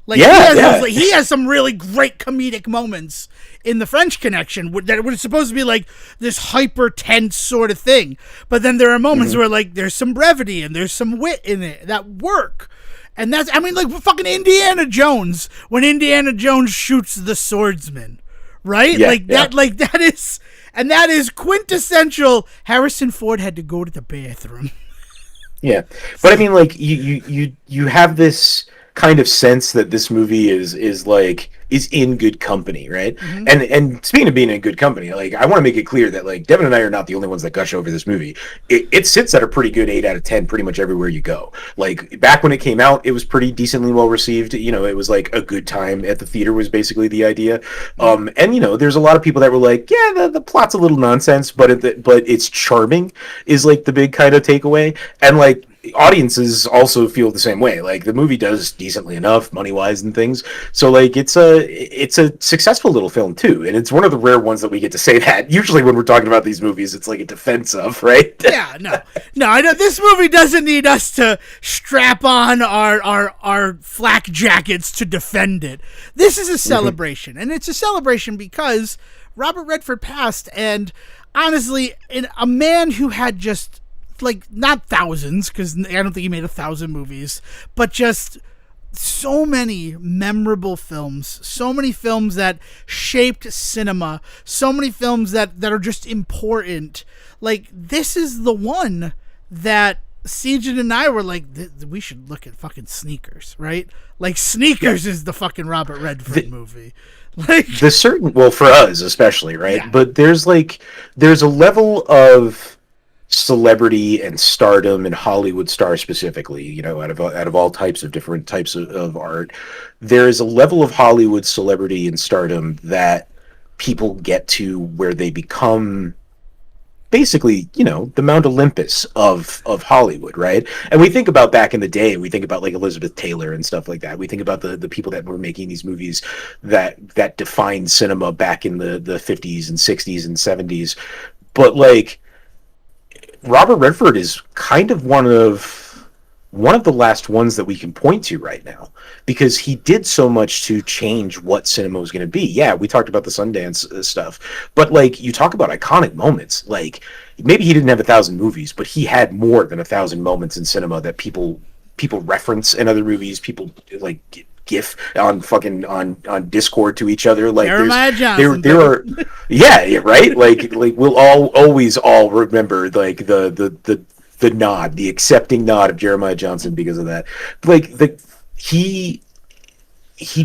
Speaker 1: Like he has some really great comedic moments in The French Connection that was supposed to be like this hyper tense sort of thing, but then there are moments where like there's some brevity and there's some wit in it that work, and that's like fucking Indiana Jones when Indiana Jones shoots the swordsman, right? That is quintessential. Harrison Ford had to go to the bathroom.
Speaker 2: Yeah, but I mean, like you have this kind of sense that this movie is in good company, right? Mm-hmm. And speaking of being in good company, like I want to make it clear that like Devin and I are not the only ones that gush over this movie. It sits at a pretty good 8 out of 10 pretty much everywhere you go. Like back when it came out, it was pretty decently well received. It was like a good time at the theater was basically the idea. And there's a lot of people that were like, yeah, the plot's a little nonsense, but it's charming is like the big kind of takeaway. And like audiences also feel the same way. Like the movie does decently enough money wise and things, so like it's a successful little film too, and it's one of the rare ones that we get to say that. Usually when we're talking about these movies, it's like a defense of, right?
Speaker 1: Yeah, no, I know this movie doesn't need us to strap on our flak jackets to defend it. This is a celebration, and it's a celebration because Robert Redford passed, and honestly, a man who had just like not thousands, because I don't think he made 1,000 movies, but just so many memorable films, so many films that shaped cinema, so many films that are just important. Like this is the one that Sejan and I were like, we should look at fucking Sneakers, right? Like Sneakers is the fucking Robert Redford movie. Like
Speaker 2: well, for us especially, right? Yeah. But there's a level of celebrity and stardom and Hollywood stars specifically, out of all types of different types of art, there is a level of Hollywood celebrity and stardom that people get to where they become basically, the Mount Olympus of Hollywood, right? And we think about back in the day, we think about like Elizabeth Taylor and stuff like that. We think about the people that were making these movies that defined cinema back in the 50s and 60s and 70s. But like Robert Redford is kind of one of the last ones that we can point to right now, because he did so much to change what cinema was going to be. Yeah, we talked about the Sundance stuff, but like you talk about iconic moments, like maybe he didn't have 1,000 movies, but he had more than 1,000 moments in cinema that people reference in other movies. People like GIF on Discord to each other. Like there are yeah, right. Like we'll always remember like the nod, the accepting nod of Jeremiah Johnson because of that. Like he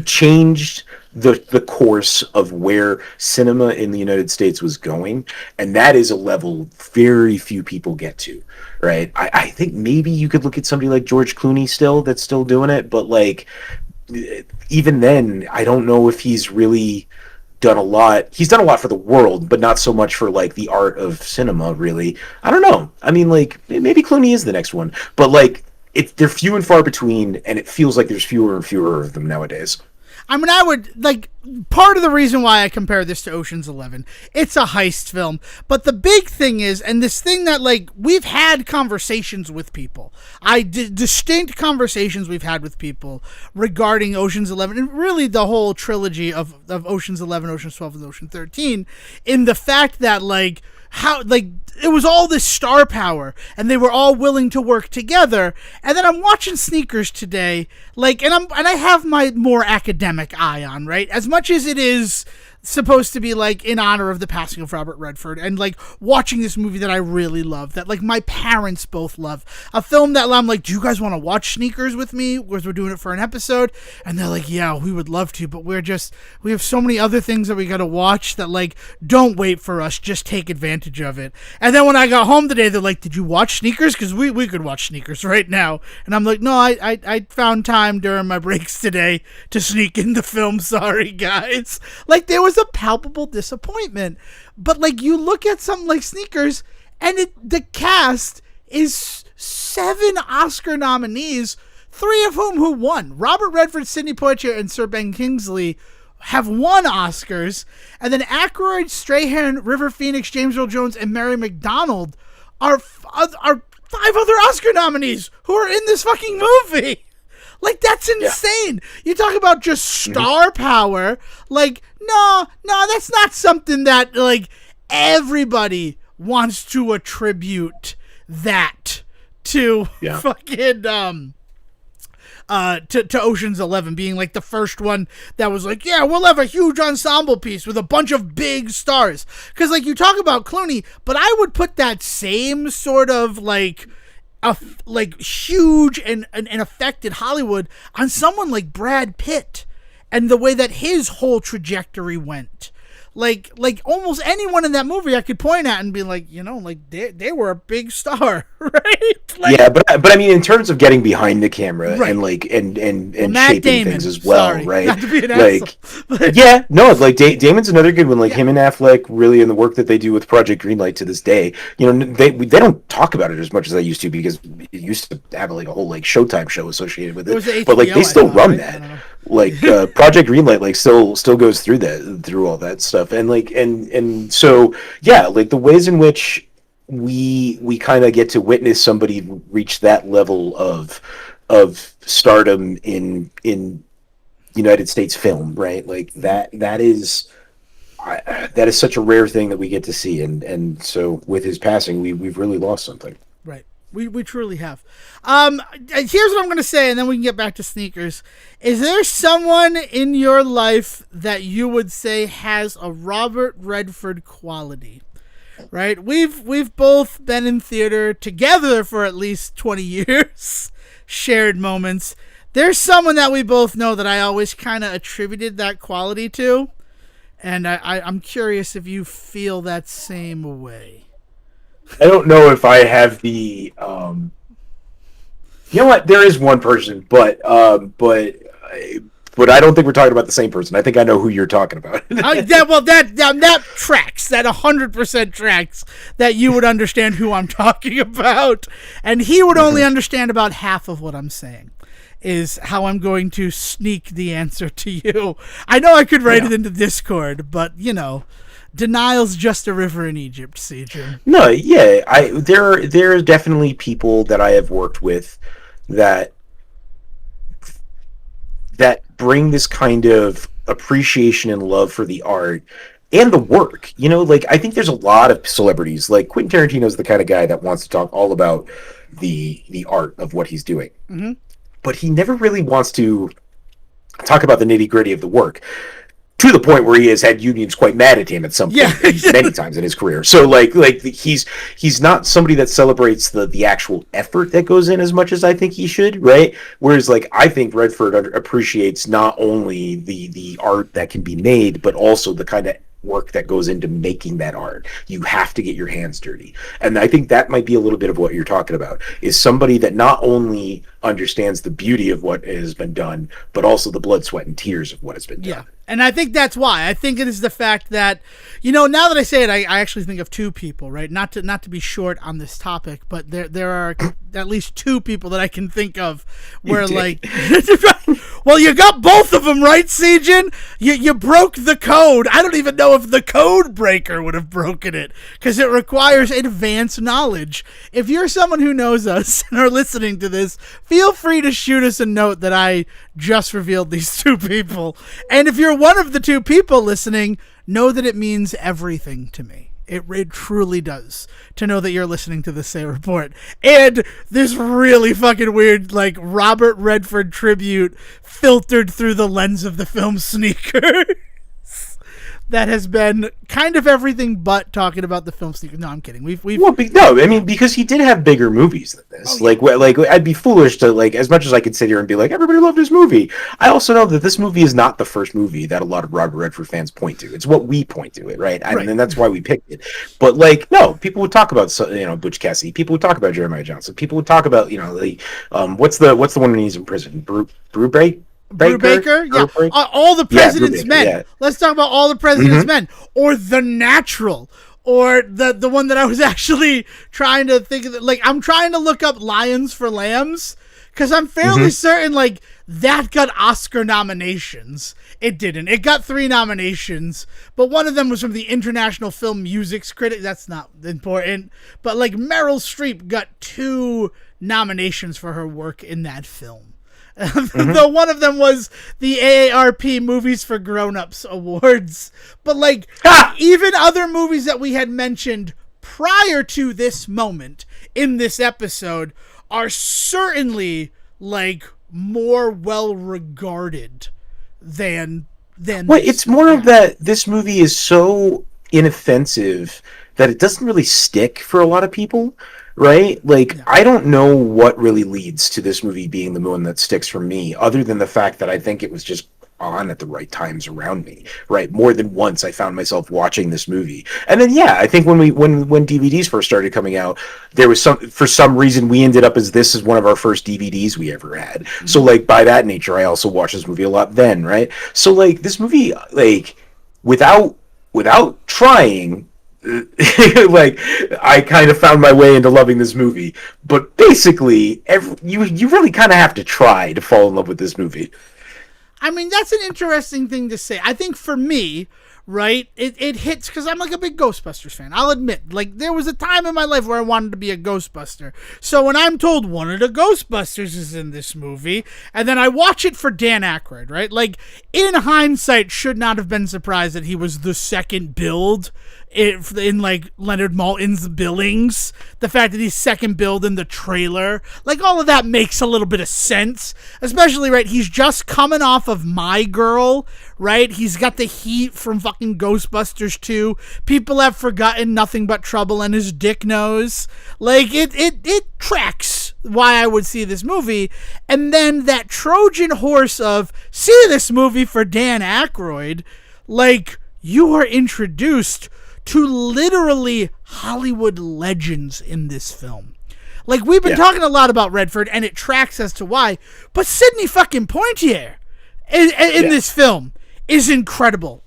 Speaker 2: changed the course of where cinema in the United States was going, and that is a level very few people get to, right? I think maybe you could look at somebody like George Clooney that's still doing it, but like even then, I don't know if he's really done a lot. He's done a lot for the world, but not so much for like the art of cinema, really. I don't know. I mean, like maybe Clooney is the next one, but like they're few and far between, and it feels like there's fewer and fewer of them nowadays.
Speaker 1: I mean, I would, like, part of the reason why I compare this to Ocean's 11, it's a heist film, but the big thing is, and this thing that, like, we've had conversations with people, distinct conversations we've had with people regarding Ocean's 11, and really the whole trilogy of Ocean's 11, Ocean's 12, and Ocean 13, in the fact that, like, how, like, it was all this star power, and they were all willing to work together. And then I'm watching Sneakers today, like, and I have my more academic eye on, right? As much as it is supposed to be like in honor of the passing of Robert Redford, and like watching this movie that I really love, that like my parents both love, a film that I'm like, do you guys want to watch Sneakers with me, because we're doing it for an episode? And they're like, yeah, we would love to, but we have so many other things that we got to watch that, like, don't wait for us, just take advantage of it. And then when I got home today, they're like, did you watch Sneakers? Because we could watch Sneakers right now. And I'm like, no, I found time during my breaks today to sneak in the film. Sorry guys. Like, there was was a palpable disappointment. But like you look at something like Sneakers, and the cast is 7 Oscar nominees, 3 of who won. Robert Redford, Sidney Poitier, and Sir Ben Kingsley have won Oscars, and then Aykroyd, Strahan, River Phoenix, James Earl Jones, and Mary McDonnell are 5 other Oscar nominees who are in this fucking movie. Like, that's insane. Yeah. You talk about just star power. Like, no, that's not something that, like, everybody wants to attribute that to fucking, to Ocean's 11 being, like, the first one that was like, yeah, we'll have a huge ensemble piece with a bunch of big stars. Because, like, you talk about Clooney, but I would put that same sort of, like huge and affected Hollywood on someone like Brad Pitt and the way that his whole trajectory went. Like almost anyone in that movie I could point at and be like, you know, like they were a big star, right? Like,
Speaker 2: yeah, but I mean, in terms of getting behind the camera and like and shaping
Speaker 1: Damon,
Speaker 2: things as well, right?
Speaker 1: Not to be an
Speaker 2: like,
Speaker 1: asshole,
Speaker 2: yeah, no, like Damon's another good one. Like him and Affleck, really, in the work that they do with Project Greenlight to this day, you know, they don't talk about it as much as they used to because it used to have like a whole like Showtime show associated with it. But like they still run that. Like Project Greenlight like still goes through all that stuff, and like and so yeah, like the ways in which we kind of get to witness somebody reach that level of stardom in United States film, right? Like that is such a rare thing that we get to see, and so with his passing, we've really lost something.
Speaker 1: Right. We truly have. Here's what I'm going to say, and then we can get back to Sneakers. Is there someone in your life that you would say has a Robert Redford quality? Right? We've both been in theater together for at least 20 years, shared moments. There's someone that we both know that I always kind of attributed that quality to, and I'm curious if you feel that same way.
Speaker 2: I don't know if I have the you know what, there is one person, but I don't think we're talking about the same person. I think I know who you're talking about.
Speaker 1: That tracks. That 100% tracks that you would understand who I'm talking about, and he would only understand about half of what I'm saying. Is how I'm going to sneak the answer to you. I know I could write it into Discord, but you know. Denial's just a river in Egypt, Sejin.
Speaker 2: No, yeah, there are definitely people that I have worked with that bring this kind of appreciation and love for the art and the work. You know, like I think there's a lot of celebrities, like Quentin Tarantino's the kind of guy that wants to talk all about the art of what he's doing, but he never really wants to talk about the nitty-gritty of the work. To the point where he has had unions quite mad at him at some point, many times in his career. So like he's not somebody that celebrates the actual effort that goes in as much as I think he should, right? Whereas like I think Redford appreciates not only the art that can be made, but also the kind of work that goes into making that art. You have to get your hands dirty. And I think that might be a little bit of what you're talking about, is somebody that not only understands the beauty of what has been done, but also the blood, sweat, and tears of what has been done.
Speaker 1: Yeah. And I think that's why. I think it is the fact that, you know, now that I say it, I actually think of 2 people, right? Not to be short on this topic, but there are at least 2 people that I can think of where like, well, you got both of them, right, Sejin? You broke the code. I don't even know if the code breaker would have broken it because it requires advanced knowledge. If you're someone who knows us and are listening to this, feel free to shoot us a note that I just revealed these 2 people. And if you're one of the 2 people listening, know that it means everything to me. It truly does, to know that you're listening to the Say Report. And this really fucking weird, like, Robert Redford tribute filtered through the lens of the film Sneakers. That has been kind of everything but talking about the film Sneakers. No, I'm kidding.
Speaker 2: No, I mean, because he did have bigger movies than this. Like I'd be foolish to, like, as much as I could sit here and be like, everybody loved this movie. I also know that this movie is not the first movie that a lot of Robert Redford fans point to. It's what we point to it, right? And that's why we picked it. But like, no, people would talk about, you know, Butch Cassidy. People would talk about Jeremiah Johnson. People would talk about, you know, the what's the one when he's in prison? Brew Break?
Speaker 1: Brubaker? Yeah. All the President's Men.
Speaker 2: Yeah.
Speaker 1: Let's talk about All the President's Men. Or The Natural. Or the one that I was actually trying to think of. Like, I'm trying to look up Lions for Lambs. Because I'm fairly certain, like, that got Oscar nominations. It didn't. It got 3 nominations. But one of them was from the International Film Music Critic. That's not important. But, like, Meryl Streep got 2 nominations for her work in that film. Though one of them was the AARP Movies for Grown-Ups Awards. But, like, even other movies that we had mentioned prior to this moment in this episode are certainly, like, more well-regarded than
Speaker 2: well, it's more of that this movie is so inoffensive that it doesn't really stick for a lot of people. Right? Like, yeah. I don't know what really leads to this movie being the one that sticks for me, other than the fact that I think it was just on at the right times around me, right? More than once I found myself watching this movie. And then, yeah, I think when DVDs first started coming out, there was for some reason we ended up as this is one of our first DVDs we ever had. Mm-hmm. So, like, by that nature, I also watched this movie a lot then, right? So, like, this movie, like, without trying, like, I kind of found my way into loving this movie, but basically, you really kind of have to try to fall in love with this movie.
Speaker 1: I mean, that's an interesting thing to say. I think for me, right, it hits because I'm like a big Ghostbusters fan. I'll admit, like, there was a time in my life where I wanted to be a Ghostbuster. So when I'm told one of the Ghostbusters is in this movie, and then I watch it for Dan Aykroyd, right? Like, in hindsight, should not have been surprised that he was the second build in like Leonard Maltin's Billings. The fact that he's second build in the trailer, like, all of that makes a little bit of sense, especially, right, he's just coming off of My Girl, right? He's got the heat from fucking Ghostbusters 2. People have forgotten Nothing But Trouble and His Dick Nose. Like, it tracks why I would see this movie. And then that Trojan horse of see this movie for Dan Aykroyd, like, you are introduced to literally Hollywood legends in this film. Like, we've been talking a lot about Redford, and it tracks as to why, but Sidney fucking Poitier in this film is incredible.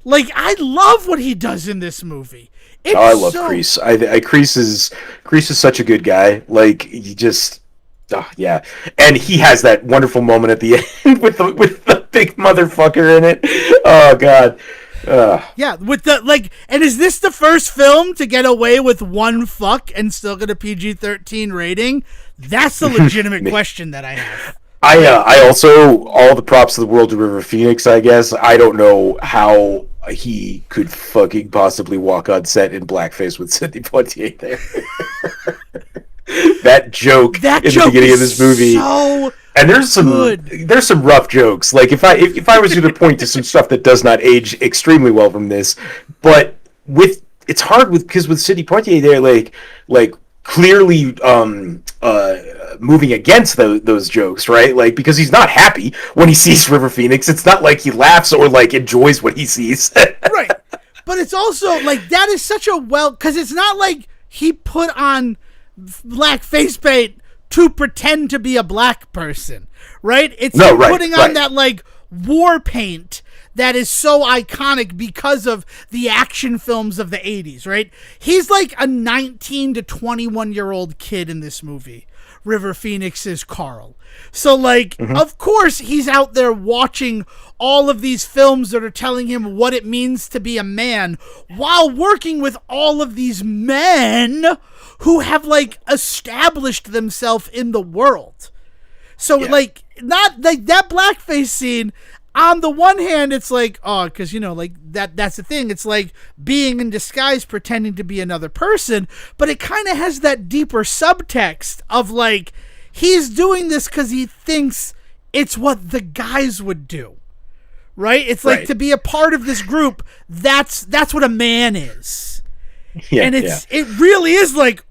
Speaker 1: Like, I love what he does in this movie.
Speaker 2: I love Kreese. Kreese is such a good guy. Like, he just, yeah. And he has that wonderful moment at the end with the big motherfucker in it. Oh, God.
Speaker 1: Yeah, with the, like, and is this the first film to get away with one fuck and still get a PG-13 rating? That's the legitimate question that I have.
Speaker 2: I also, all the props to the world to River Phoenix, I guess. I don't know how he could fucking possibly walk on set in blackface with Sidney Poitier there. That joke in the beginning of this movie.
Speaker 1: So
Speaker 2: and there's some rough jokes. Like, if I was going to point to some stuff that does not age extremely well from this, but it's hard because with Sidney Poitier there, like clearly moving against those jokes, right? Like, because he's not happy when he sees River Phoenix. It's not like he laughs or like enjoys what he sees.
Speaker 1: Right. But it's also like that is such a because it's not like he put on black face paint to pretend to be a black person, right? It's putting on that, like, war paint that is so iconic because of the action films of the 80s, right? He's like a 19 to 21-year-old kid in this movie. River Phoenix is Carl. So, like, of course he's out there watching all of these films that are telling him what it means to be a man while working with all of these men who have, like, established themselves in the world. So, like, not like that blackface scene, on the one hand, it's like, oh, because, you know, like, that's the thing. It's like being in disguise, pretending to be another person, but it kind of has that deeper subtext of, like, he's doing this because he thinks it's what the guys would do, right? It's like to be a part of this group, that's what a man is. Yeah, and it really is, like,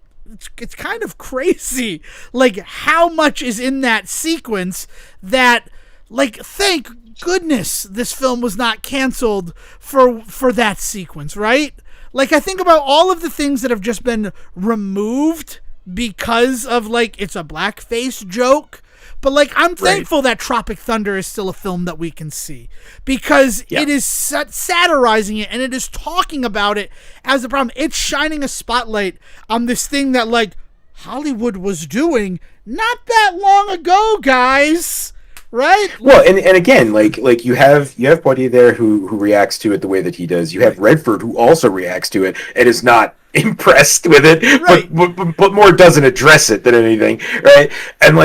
Speaker 1: it's kind of crazy, like, how much is in that sequence that, like, thank goodness this film was not canceled for that sequence, right? Like, I think about all of the things that have just been removed because of, like, it's a blackface joke. But like, I'm thankful that Tropic Thunder is still a film that we can see, because it is satirizing it, and it is talking about it as a problem. It's shining a spotlight on this thing that like Hollywood was doing not that long ago, guys. Right?
Speaker 2: Well, and again, like you have Poitier there who reacts to it the way that he does. You have Redford who also reacts to it and is not impressed with it, but more doesn't address it than anything, right? And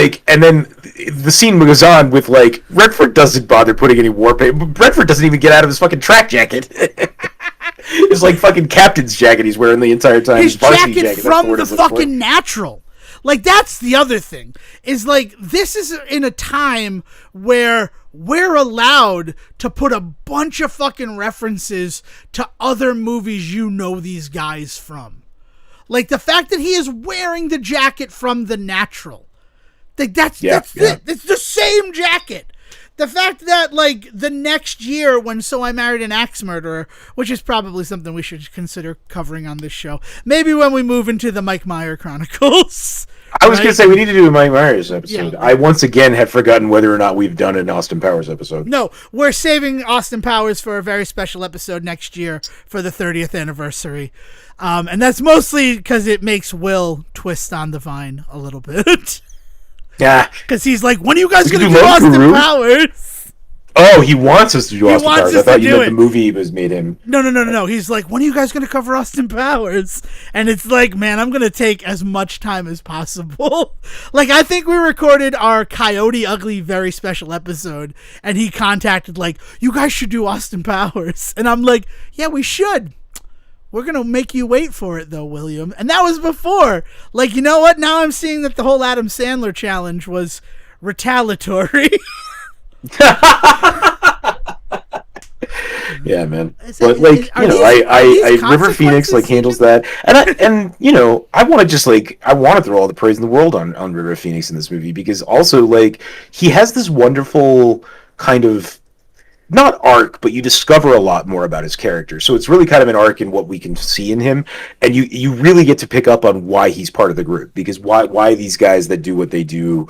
Speaker 2: then the scene goes on with like Redford doesn't bother putting any war paint. Redford doesn't even get out of his fucking track jacket. It's like fucking captain's jacket he's wearing the entire time.
Speaker 1: His jacket from the fucking Natural. Like, that's the other thing, is like, this is in a time where we're allowed to put a bunch of fucking references to other movies you know these guys from. Like, the fact that he is wearing the jacket from The Natural. Like, that's it. It's the same jacket. The fact that, like, the next year when So I Married an Axe Murderer, which is probably something we should consider covering on this show, maybe when we move into the Mike Meyer Chronicles.
Speaker 2: I was going to say, we need to do a Mike Myers episode. Yeah. I once again have forgotten whether or not we've done an Austin Powers episode.
Speaker 1: No, we're saving Austin Powers for a very special episode next year for the 30th anniversary. And that's mostly because it makes Will twist on the vine a little bit.
Speaker 2: Yeah.
Speaker 1: Because he's like, when are you guys going to do Austin Powers?
Speaker 2: Oh, he wants us to do Austin Powers. I thought you meant the movie was made him.
Speaker 1: No. He's like, when are you guys going to cover Austin Powers? And it's like, man, I'm going to take as much time as possible. Like, I think we recorded our Coyote Ugly very special episode, and he contacted, like, you guys should do Austin Powers. And I'm like, yeah, we should. We're going to make you wait for it, though, William. And that was before. Like, you know what? Now I'm seeing that the whole Adam Sandler challenge was retaliatory.
Speaker 2: Yeah, man. But like, I River Phoenix like handles that, and I want to just like I want to throw all the praise in the world on River Phoenix in this movie, because also like he has this wonderful kind of not arc, but you discover a lot more about his character. So it's really kind of an arc in what we can see in him, and you really get to pick up on why he's part of the group, because why these guys that do what they do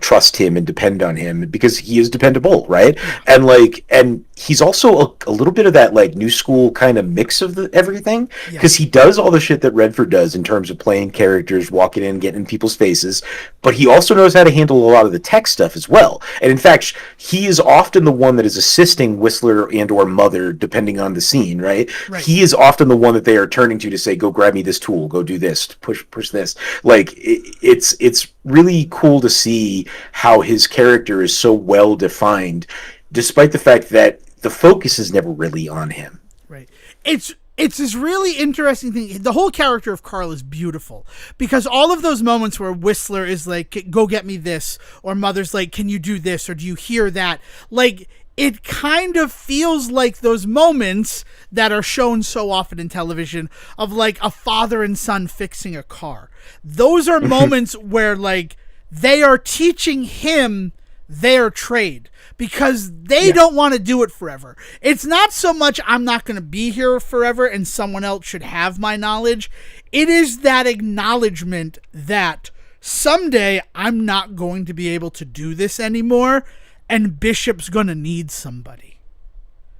Speaker 2: trust him and depend on him, because he is dependable, right? And he's also a little bit of that like new school kind of mix of everything, because he does all the shit that Redford does in terms of playing characters, walking in, getting in people's faces, but he also knows how to handle a lot of the tech stuff as well. And in fact, he is often the one that is assisting Whistler and or Mother, depending on the scene, right? He is often the one that they are turning to say, go grab me this tool, go do this, push this. Like, it's really cool to see how his character is so well defined, despite the fact that the focus is never really on him.
Speaker 1: Right. It's this really interesting thing. The whole character of Carl is beautiful, because all of those moments where Whistler is like, go get me this, or Mother's like, can you do this, or do you hear that? Like, it kind of feels like those moments that are shown so often in television of like a father and son fixing a car. Those are moments where like they are teaching him their trade, because they don't want to do it forever. It's not so much I'm not going to be here forever and someone else should have my knowledge. It is that acknowledgement that someday I'm not going to be able to do this anymore, and Bishop's gonna need somebody.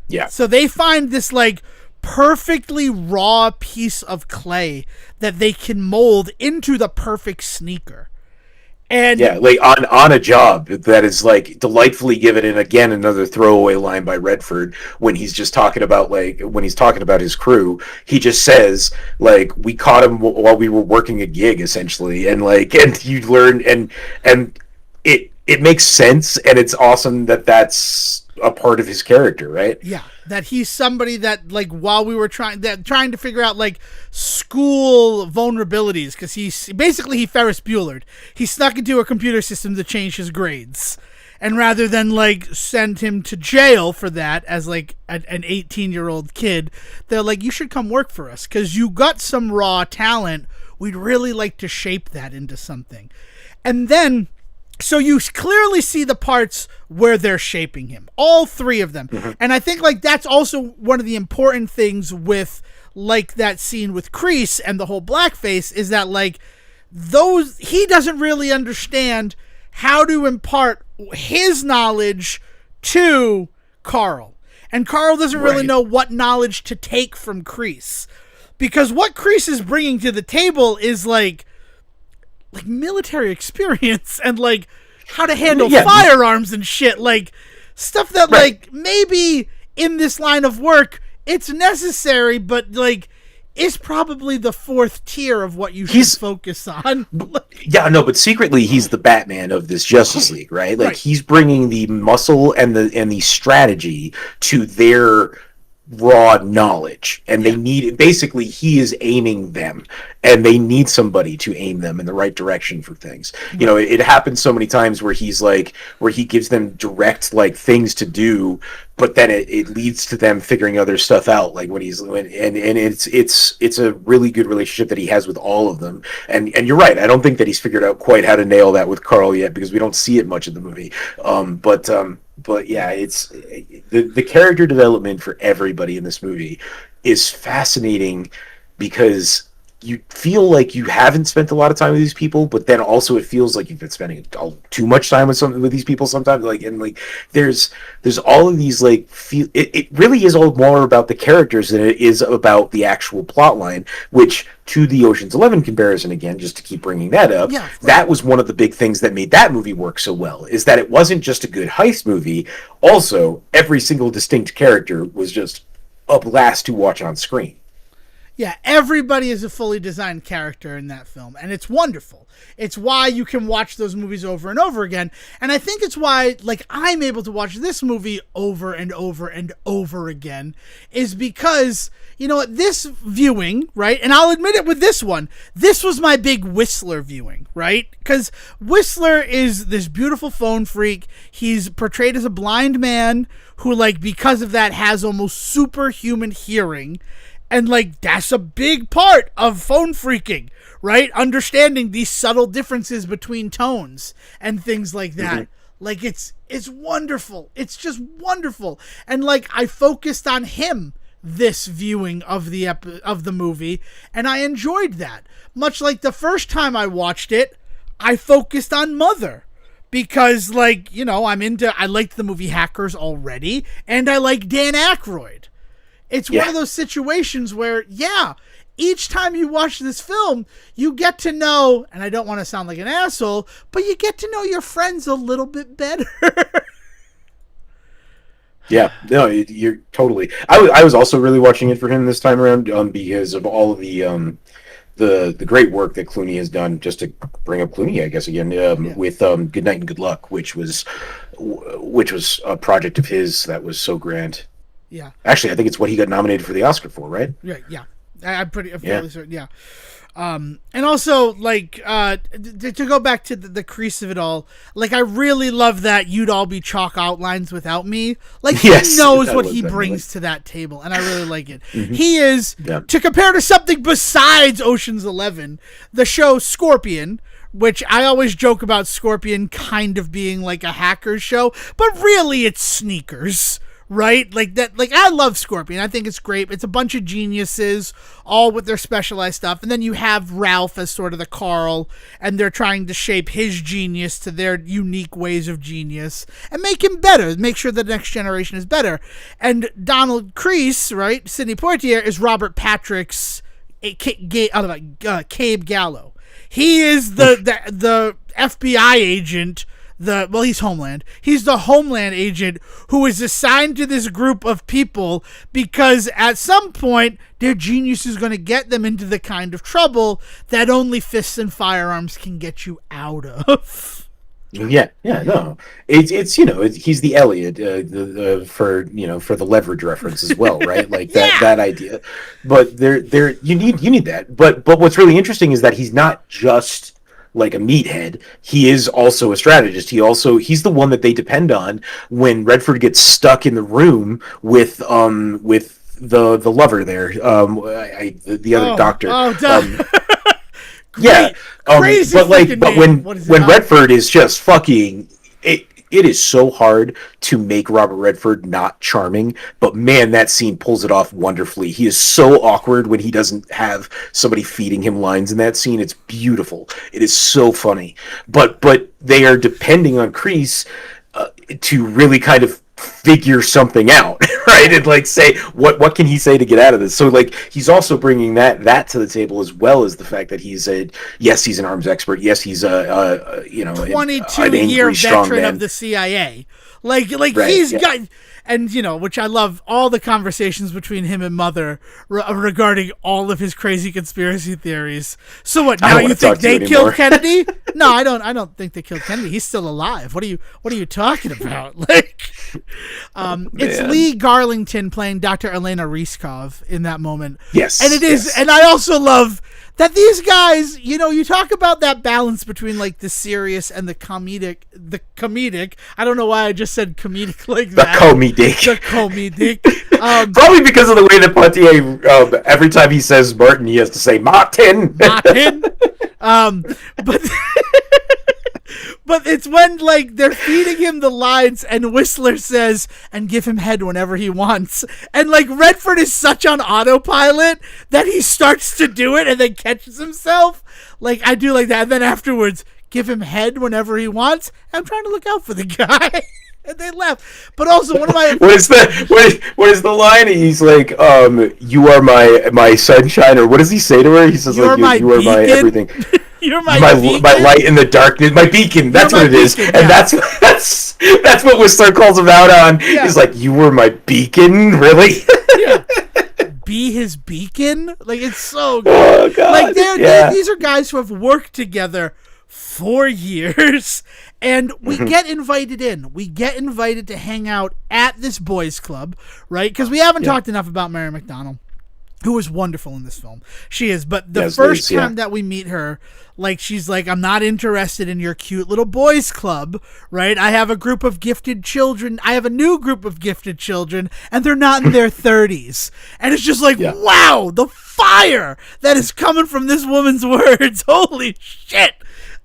Speaker 2: Yeah.
Speaker 1: So they find this like perfectly raw piece of clay that they can mold into the perfect sneaker. And
Speaker 2: like on a job that is like delightfully given. And again, another throwaway line by Redford when he's just talking about his crew. He just says like, we caught him while we were working a gig, essentially, and you learn and it makes sense, and it's awesome that that's a part of his character, right?
Speaker 1: Yeah, that he's somebody that, like, while we were trying to figure out, like, school vulnerabilities, because he Ferris Buellered. He snuck into a computer system to change his grades. And rather than, like, send him to jail for that as, like, an 18-year-old kid, they're like, you should come work for us, because you got some raw talent. We'd really like to shape that into something. And then, so you clearly see the parts where they're shaping him, all three of them. Mm-hmm. And I think like that's also one of the important things with like that scene with Kreese and the whole blackface is that like he doesn't really understand how to impart his knowledge to Carl. And Carl doesn't really know what knowledge to take from Kreese. Because what Kreese is bringing to the table is like military experience and like how to handle firearms and shit. Like stuff that like maybe in this line of work it's necessary, but like is probably the fourth tier of what you should focus on.
Speaker 2: But secretly he's the Batman of this Justice League, right? Like he's bringing the muscle and the strategy to their raw knowledge, and they need, basically he is aiming them, and they need somebody to aim them in the right direction for things. You know, it happens so many times where he gives them direct like things to do, but then it leads to them figuring other stuff out, like and it's a really good relationship that he has with all of them. And you're right, I don't think that he's figured out quite how to nail that with Carl yet, because we don't see it much in the movie. But yeah, it's the character development for everybody in this movie is fascinating, because you feel like you haven't spent a lot of time with these people, but then also it feels like you've been spending too much time with these people sometimes. Like, and like there's all of these like it really is all more about the characters than it is about the actual plot line, which, to the Ocean's 11 comparison again, just to keep bringing that up, that was one of the big things that made that movie work so well, is that it wasn't just a good heist movie. Also, every single distinct character was just a blast to watch on screen.
Speaker 1: Yeah, everybody is a fully designed character in that film, and it's wonderful. It's why you can watch those movies over and over again, and I think it's why, like, I'm able to watch this movie over and over and over again, is because, you know what, this viewing, right, and I'll admit it with this one, this was my big Whistler viewing, right, because Whistler is this beautiful phone freak. He's portrayed as a blind man who, like, because of that has almost superhuman hearing. And, like, that's a big part of phone freaking, right? Understanding these subtle differences between tones and things like that. Mm-hmm. Like, it's wonderful. It's just wonderful. And, like, I focused on him this viewing of the movie, and I enjoyed that. Much like the first time I watched it, I focused on Mother. Because, like, you know, I liked the movie Hackers already, and I like Dan Aykroyd. It's one of those situations where, each time you watch this film, you get to know, and I don't want to sound like an asshole, but you get to know your friends a little bit better.
Speaker 2: Yeah, no, you're totally. I was also really watching it for him this time around, because of all of the great work that Clooney has done. Just to bring up Clooney, I guess again, with Good Night and Good Luck, which was a project of his that was so grand.
Speaker 1: Yeah.
Speaker 2: Actually, I think it's what he got nominated for the Oscar for, right?
Speaker 1: Yeah. I'm fairly certain. Yeah. And also, like, to go back to the Kreese of it all, like, I really love that You'd All Be Chalk Outlines Without Me. Like, he knows what he brings to that table, and I really like it. Mm-hmm. He is, to compare to something besides Ocean's 11, the show Scorpion, which I always joke about Scorpion kind of being like a hacker show, but really it's sneakers. Right? Like that, like, I love Scorpion. I think it's great. It's a bunch of geniuses, all with their specialized stuff. And then you have Ralph as sort of the Carl, and they're trying to shape his genius to their unique ways of genius and make him better, make sure the next generation is better. And Donald Kreese, right? Sidney Poitier is Robert Patrick's Cabe Gallo. He is the FBI agent. He's Homeland. He's the Homeland agent who is assigned to this group of people because at some point their genius is going to get them into the kind of trouble that only fists and firearms can get you out of.
Speaker 2: Yeah, no. It's he's the Elliot for the Leverage reference as well, right? Like that idea. But you need that. But what's really interesting is that he's not just like a meathead. He is also a strategist. He's the one that they depend on when Redford gets stuck in the room with the lover there, the other doctor.
Speaker 1: Crazy
Speaker 2: but when Redford is just fucking it is so hard to make Robert Redford not charming, but man, that scene pulls it off wonderfully. He is so awkward when he doesn't have somebody feeding him lines in that scene. It's beautiful. It is so funny. But they are depending on Kreese to really kind of figure something out, right? And like say what can he say to get out of this? So like he's also bringing that to the table, as well as the fact that he's an arms expert. Yes, he's a
Speaker 1: 22-year veteran
Speaker 2: man
Speaker 1: of the CIA. Like
Speaker 2: right,
Speaker 1: he's
Speaker 2: yeah.
Speaker 1: got, and which I love, all the conversations between him and Mother regarding all of his crazy conspiracy theories. So what? Now you think they killed Kennedy? No, I don't think they killed Kennedy. He's still alive. What are you talking about? Like, it's Lee Garlington playing Dr. Elena Ryskov in that moment.
Speaker 2: Yes,
Speaker 1: and it is, and I also love that these guys, you talk about that balance between like the serious and the comedic. I don't know why I just said comedic like that.
Speaker 2: The
Speaker 1: comedic.
Speaker 2: Probably because of the way that Pontier, every time he says Martin, he has to say Martin.
Speaker 1: But it's when like they're feeding him the lines and Whistler says, and give him head whenever he wants. And like Redford is such on autopilot that he starts to do it and then catches himself. Like I do like that. And then afterwards, give him head whenever he wants. I'm trying to look out for the guy. And they laugh. But also one of my
Speaker 2: what is the line? He's like, you are my sunshine, or what does he say to her? He says you are my everything.
Speaker 1: You're my
Speaker 2: light in the darkness, my beacon. That's what it is,
Speaker 1: yeah.
Speaker 2: And that's what Whistler calls him out on. Yeah. He's like, you were my beacon, really?
Speaker 1: Yeah. Be his beacon? Like it's so good.
Speaker 2: Oh God!
Speaker 1: Like these are guys who have worked together for years, and we get invited in. We get invited to hang out at this boys' club, right? Because we haven't talked enough about Mary McDonnell, who is wonderful in this film. She is, but the first time that we meet her, like she's like, I'm not interested in your cute little boys club, right? I have a group of gifted children. I have a new group of gifted children, and they're not in their 30s. And it's just like, wow, the fire that is coming from this woman's words. Holy shit.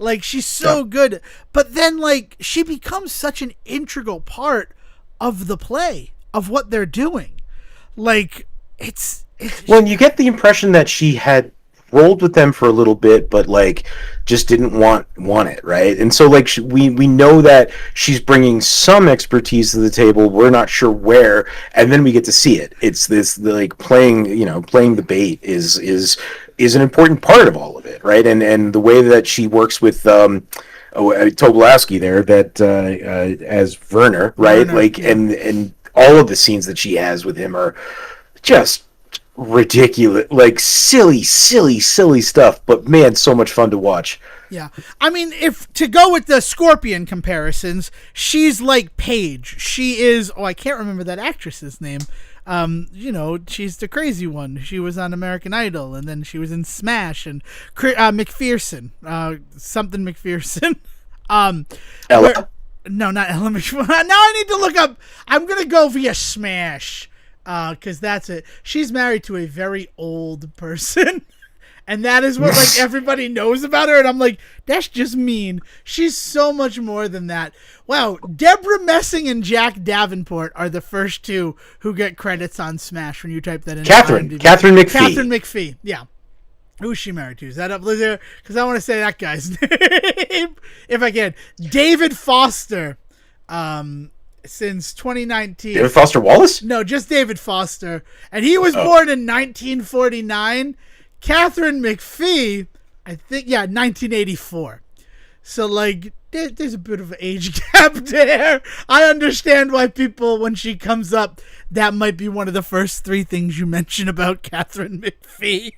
Speaker 1: Like, she's so good. But then, like, she becomes such an integral part of the play, of what they're doing. Like, it's
Speaker 2: well, and you get the impression that she had rolled with them for a little bit, but like just didn't want it, right? And so like we know that she's bringing some expertise to the table. We're not sure where, and then we get to see it. It's this like playing the bait is an important part of all of it, right? And the way that she works with Tobolowsky there, that as Werner, right? And all of the scenes that she has with him are just ridiculous, like silly stuff, but man, so much fun to watch.
Speaker 1: Yeah, I mean, if to go with the Scorpion comparisons, she's like Paige. She is, I can't remember that actress's name. She's the crazy one. She was on American Idol, and then she was in Smash, and McPherson, something McPherson.
Speaker 2: Ella?
Speaker 1: No, not Ella McPherson. Now I need to look up. I'm gonna go via Smash. Because that's it. She's married to a very old person. And that is what, like, everybody knows about her. And I'm like, that's just mean. She's so much more than that. Wow. Deborah Messing and Jack Davenport are the first two who get credits on Smash when you type that in.
Speaker 2: Catherine
Speaker 1: McPhee. Yeah. Who's she married to? Is that up there? Because I want to say that guy's name. If I can. David Foster. Since 2019.
Speaker 2: David Foster Wallace?
Speaker 1: No, just David Foster. And he was born in 1949. Catherine McPhee, I think, 1984. So, like, there's a bit of an age gap there. I understand why people, when she comes up, that might be one of the first three things you mention about Catherine McPhee.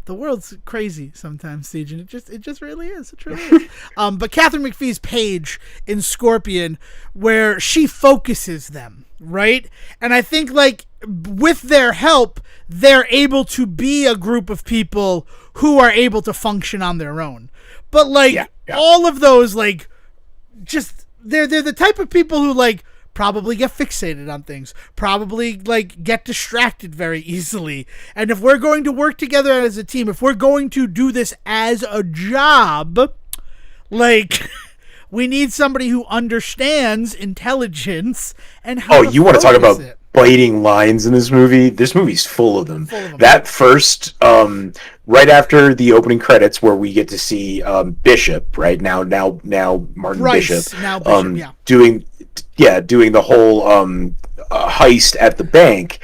Speaker 1: The world's crazy sometimes, Siege, and it just really is. It really is. But Catherine McPhee's Paige in Scorpion, where she focuses them, right? And I think, like, with their help, they're able to be a group of people who are able to function on their own. But, like, all of those, like, just, they're the type of people who, like, probably get fixated on things, probably like get distracted very easily. And if we're going to work together as a team, if we're going to do this as a job, like We need somebody who understands intelligence and how.
Speaker 2: Oh, you want to talk about
Speaker 1: it.
Speaker 2: biting lines in this movie? This movie's full of them. That first, right after the opening credits, where we get to see Bishop, right now Martin
Speaker 1: Bryce,
Speaker 2: Bishop,
Speaker 1: now Bishop, yeah,
Speaker 2: doing the whole heist at the bank.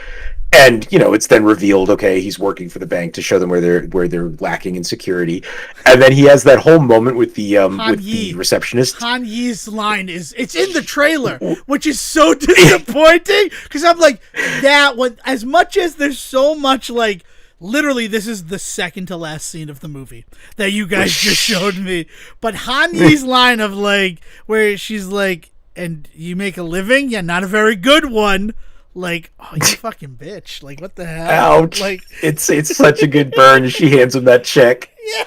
Speaker 2: And it's then revealed, okay, he's working for the bank to show them where they're lacking in security, and then he has that whole moment with the receptionist.
Speaker 1: Han Yi's line it's in the trailer, which is so disappointing because I'm like, that one. As much as there's so much, like, literally, this is the second to last scene of the movie that you guys just showed me. But Han Yi's line of, like, where she's like, "And you make a living? Yeah, not a very good one." Like, oh, you fucking bitch. Like, what the hell?
Speaker 2: Ouch.
Speaker 1: Like,
Speaker 2: it's such a good burn. She hands him that check.
Speaker 1: Yeah.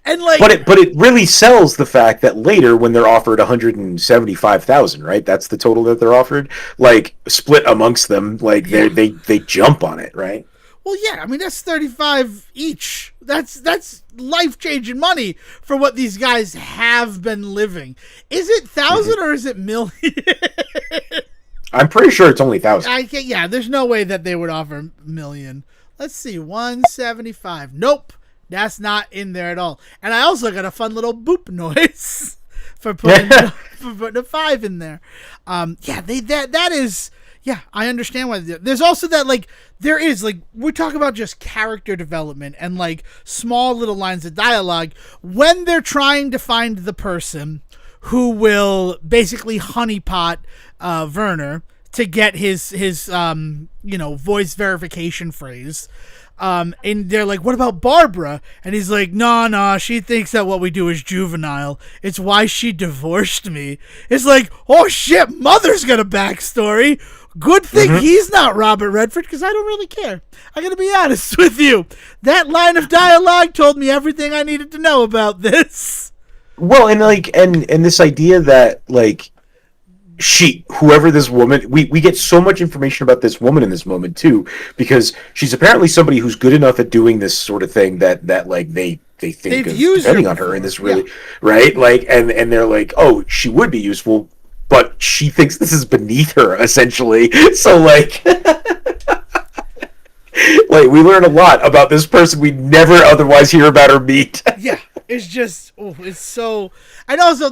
Speaker 1: And like,
Speaker 2: but it really sells the fact that later, when they're offered $175,000, right? That's the total that they're offered. Like, split amongst them, like, they jump on it, right?
Speaker 1: Well, yeah, I mean, that's 35 each. That's life-changing money for what these guys have been living. Is it 1,000 or is it million?
Speaker 2: I'm pretty sure it's only 1,000.
Speaker 1: Yeah, there's no way that they would offer a million. Let's see, 175. Nope, that's not in there at all. And I also got a fun little boop noise for putting a 5 in there. That is. Yeah, I understand why. There's also that, like, there is, like, we talk about just character development and, like, small little lines of dialogue when they're trying to find the person who will basically honeypot Werner to get his voice verification phrase. And they're like, what about Barbara? And he's like, no, she thinks that what we do is juvenile. It's why she divorced me. It's like, oh shit, Mother's got a backstory. Good thing he's not Robert Redford, because I don't really care. I gotta be honest with you. That line of dialogue told me everything I needed to know about this.
Speaker 2: Well, and like, and this idea that, like, whoever this woman, we get so much information about this woman in this moment too, because she's apparently somebody who's good enough at doing this sort of thing that like they think of depending on her in this really, right? Like, and they're like, oh, she would be useful, but she thinks this is beneath her, essentially. So, like, like, we learn a lot about this person we never otherwise hear about or meet.
Speaker 1: Yeah, it's just, it's so... And also,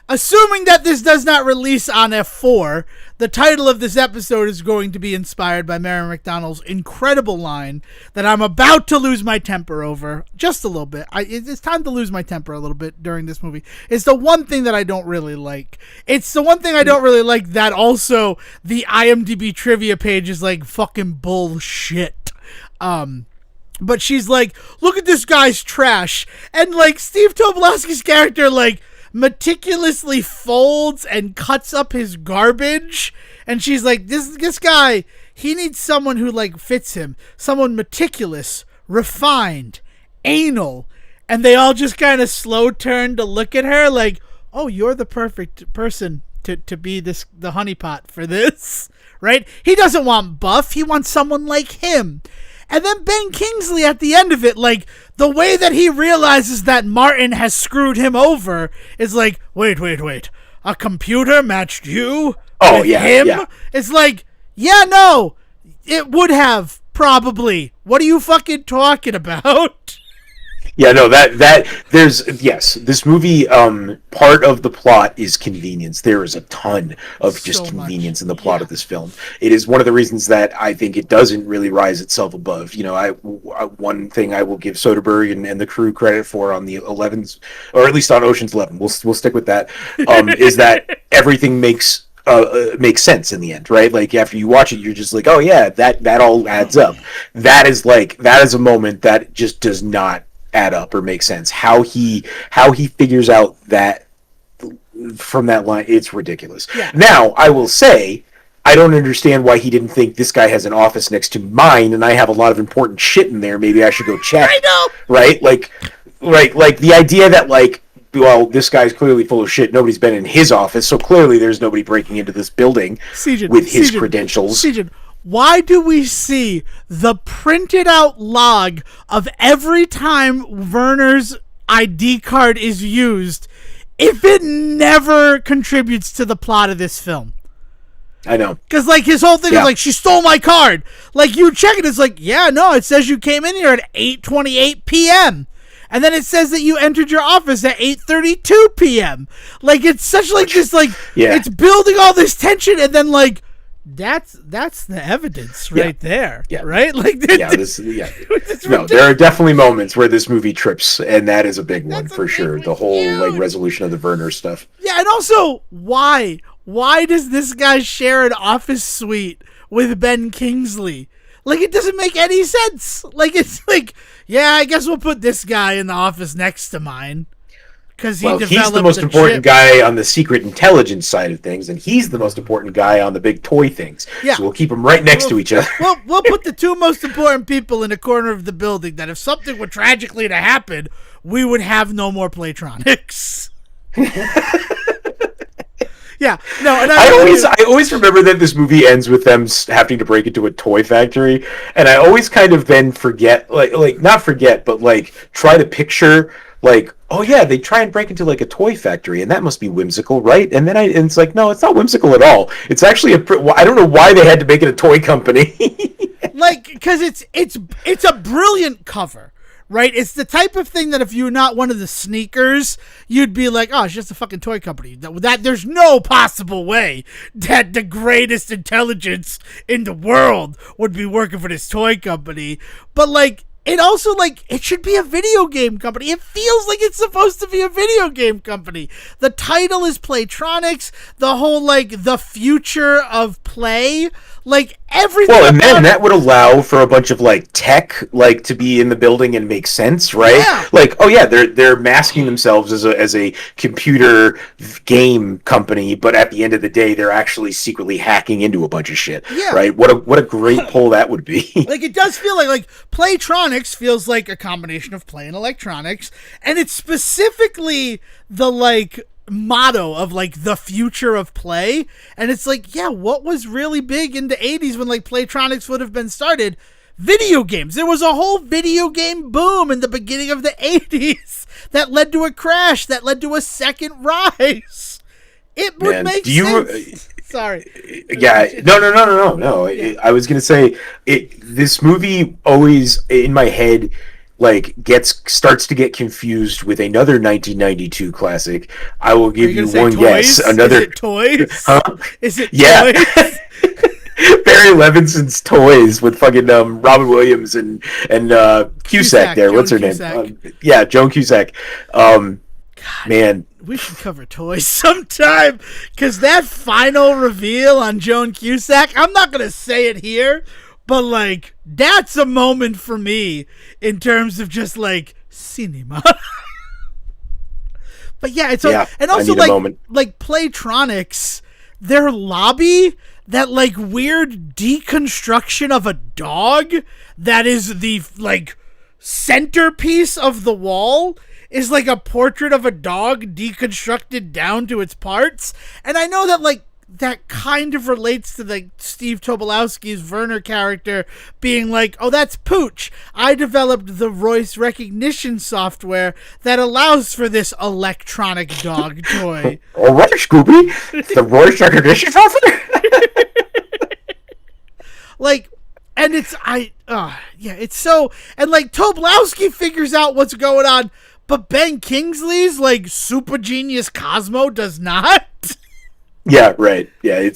Speaker 1: assuming that this does not release on F4, the title of this episode is going to be inspired by Mary McDonnell's incredible line that I'm about to lose my temper over just a little bit. It's time to lose my temper a little bit during this movie. It's the one thing that I don't really like. It's the one thing I don't really like that also the IMDb trivia page is like fucking bullshit. But she's like, look at this guy's trash. And, like, Steve Tobolowsky's character, like, meticulously folds and cuts up his garbage. And she's like, this guy, he needs someone who, like, fits him. Someone meticulous, refined, anal. And they all just kind of slow turn to look at her like, oh, you're the perfect person to be the honeypot for this. Right? He doesn't want Buff. He wants someone like him. And then Ben Kingsley at the end of it, like, the way that he realizes that Martin has screwed him over is like, wait. A computer matched you with him? Yeah. It's like, yeah, no, it would have, probably. What are you fucking talking about?
Speaker 2: Yeah, no, this movie, part of the plot is convenience. There is a ton of just convenience in the plot of this film. It is one of the reasons that I think it doesn't really rise itself above. One thing I will give Soderbergh and the crew credit for on the 11s, or at least on Ocean's 11, we'll stick with that, is that everything makes sense in the end, right? Like, after you watch it, you're just like, oh yeah, that all adds up. That is a moment that just does not add up or make sense. How he figures out that from that line, it's ridiculous. Yeah. Now, I will say, I don't understand why he didn't think this guy has an office next to mine and I have a lot of important shit in there. Maybe I should go check.
Speaker 1: I know.
Speaker 2: Right? Like the idea that, like, well, this guy's clearly full of shit. Nobody's been in his office, so clearly there's nobody breaking into this building with his credentials.
Speaker 1: Why do we see the printed out log of every time Werner's ID card is used if it never contributes to the plot of this film.
Speaker 2: I know.
Speaker 1: Because, like, his whole thing is, like, she stole my card. Like, you check it, it's like, yeah, no, it says you came in here at 8:28 p.m. And then it says that you entered your office at 8:32 p.m. Like, it's such, like, this, like, it's building all this tension, and then, like, that's the evidence right there, right? Like,
Speaker 2: no, there are definitely moments where this movie trips, and that is a big one for sure. The whole like resolution of the Werner stuff.
Speaker 1: Yeah, and also why does this guy share an office suite with Ben Kingsley? Like, it doesn't make any sense. Like, it's like, yeah, I guess we'll put this guy in the office next to mine. Because
Speaker 2: he's the most important guy on the secret intelligence side of things, and he's the most important guy on the big toy things. Yeah. So we'll keep them right next to each other.
Speaker 1: We'll put the two most important people in a corner of the building that if something were tragically to happen, we would have no more Playtronics. Yeah, no, and
Speaker 2: I always remember that this movie ends with them having to break into a toy factory, and I always kind of then forget, like not forget, but like try to picture, like, oh yeah, they try and break into like a toy factory, and that must be whimsical, right? And then it's like, no, it's not whimsical at all. It's actually I don't know why they had to make it a toy company.
Speaker 1: Like, because it's a brilliant cover. Right? It's the type of thing that if you're not one of the sneakers, you'd be like, oh, it's just a fucking toy company. That there's no possible way that the greatest intelligence in the world would be working for this toy company. But, like, it also, like, it should be a video game company. It feels like it's supposed to be a video game company. The title is Playtronics. The whole, like, the future of play. Like, everything.
Speaker 2: Well, and then that would allow for a bunch of, like, tech, like, to be in the building and make sense, right?
Speaker 1: Yeah.
Speaker 2: Like, oh yeah, they're masking themselves as a computer game company, but at the end of the day, they're actually secretly hacking into a bunch of shit.
Speaker 1: Yeah.
Speaker 2: Right? What a great pull that would be.
Speaker 1: Like, it does feel like Playtronics feels like a combination of play and electronics, and it's specifically the, like, motto of, like, the future of play. And it's like, yeah, what was really big in the 80s when, like, Playtronics would have been started? Video games. There was a whole video game boom in the beginning of the 80s that led to a crash, that led to a second rise. It would make sense. Sorry.
Speaker 2: Yeah. No. Yeah. I was gonna say this movie always in my head, like, starts to get confused with another 1992 classic. I will give you one guess. Another.
Speaker 1: Is it toys?
Speaker 2: Huh?
Speaker 1: Is it
Speaker 2: toys? Barry Levinson's Toys with fucking Robin Williams and Cusack there. What's her name? Joan Cusack.
Speaker 1: God,
Speaker 2: man,
Speaker 1: we should cover Toys sometime, because that final reveal on Joan Cusack, I'm not gonna say it here, but, like, that's a moment for me in terms of just, like, cinema. But yeah, it's and also like Playtronics, their lobby, that, like, weird deconstruction of a dog that is the, like, centerpiece of the wall is, like, a portrait of a dog deconstructed down to its parts. And I know that, like, that kind of relates to, like, Steve Tobolowsky's Werner character being like, oh, that's Pooch. I developed the voice recognition software that allows for this electronic dog toy.
Speaker 2: All right, Scooby. The voice recognition software?
Speaker 1: Like, and it's so, and, like, Tobolowsky figures out what's going on, but Ben Kingsley's, like, super genius Cosmo does not.
Speaker 2: Yeah, right. Yeah,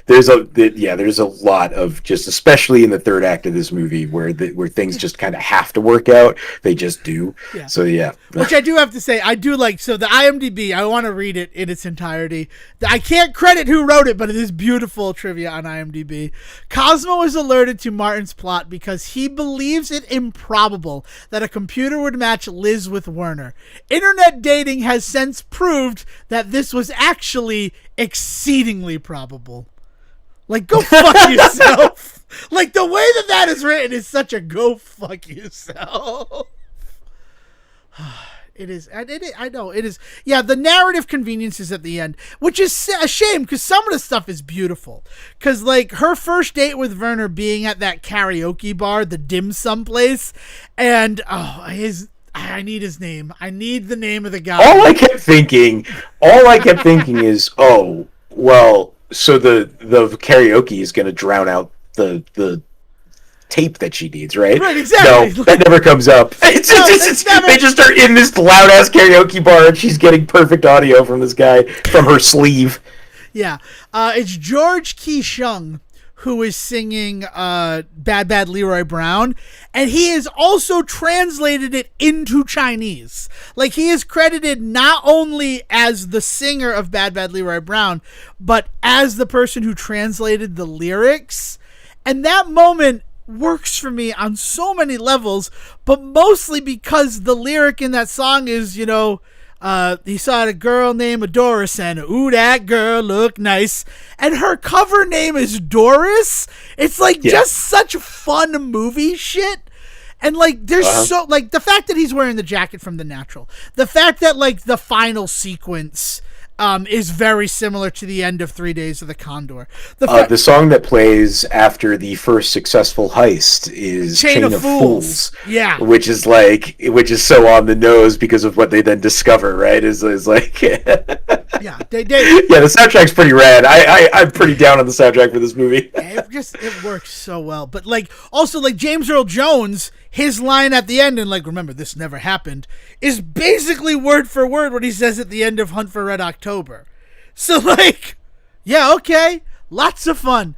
Speaker 2: there's a lot of, just especially in the third act of this movie where things just kind of have to work out. They just do. Yeah. So yeah.
Speaker 1: Which I do have to say, I do like, so the IMDb, I want to read it in its entirety. I can't credit who wrote it, but it is beautiful trivia on IMDb. Cosmo is alerted to Martin's plot because he believes it improbable that a computer would match Liz with Werner. Internet dating has since proved that this was actually exceedingly probable. Like, go fuck yourself. Like, the way that is written is such a go fuck yourself. It is. I know it is. Yeah, the narrative conveniences at the end, which is a shame because some of the stuff is beautiful. Because, like, her first date with Werner being at that karaoke bar, the dim sum place, and I need his name. I need the name of the guy.
Speaker 2: All I kept thinking is, oh, well, so the karaoke is going to drown out the tape that she needs, right?
Speaker 1: Right, exactly.
Speaker 2: No, that never comes up. They just are in this loud ass karaoke bar, and she's getting perfect audio from this guy from her sleeve.
Speaker 1: Yeah, it's George Ki-shung who is singing Bad Bad Leroy Brown, and he has also translated it into Chinese. Like, he is credited not only as the singer of Bad Bad Leroy Brown, but as the person who translated the lyrics. And that moment works for me on so many levels, but mostly because the lyric in that song is, you know, he saw a girl named Doris and ooh, that girl looked nice. And her cover name is Doris. It's like just such fun movie shit. And like, there's so like the fact that he's wearing the jacket from The Natural, the fact that like the final sequence is very similar to the end of 3 Days of the Condor.
Speaker 2: The song that plays after the first successful heist is Chain of Fools.
Speaker 1: Yeah.
Speaker 2: Which is so on the nose because of what they then discover, right? Is like
Speaker 1: yeah,
Speaker 2: the soundtrack's pretty rad. I'm pretty down on the soundtrack for this movie.
Speaker 1: It works so well. But like, also like James Earl Jones, his line at the end, and like, remember, this never happened, is basically word for word what he says at the end of Hunt for Red October. So like, yeah, okay, lots of fun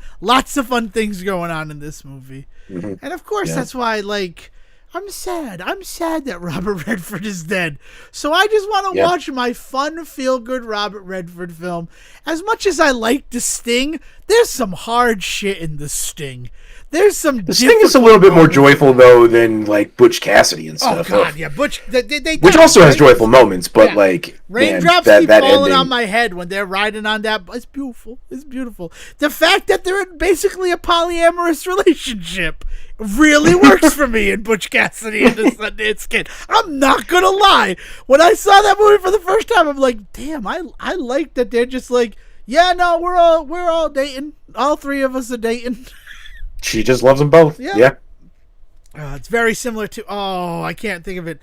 Speaker 1: things going on in this movie. Mm-hmm. And of course, that's why, like, I'm sad that Robert Redford is dead. So I just want to watch my fun, feel-good Robert Redford film. As much as I like The Sting, there's some hard shit in The Sting. There's some.
Speaker 2: The Sting is a little bit more joyful though than like Butch Cassidy and stuff.
Speaker 1: Oh God, yeah, Butch.
Speaker 2: Which also has joyful moments, but like
Speaker 1: raindrops keep falling on my head when they're riding on that. It's beautiful. It's beautiful. The fact that they're in basically a polyamorous relationship really works for me in Butch Cassidy and the Sundance Kid. I'm not gonna lie. When I saw that movie for the first time, I'm like, damn, I like that they're just like, yeah, no, we're all dating. All three of us are dating.
Speaker 2: She just loves them both. Yeah.
Speaker 1: It's very similar to I can't think of it.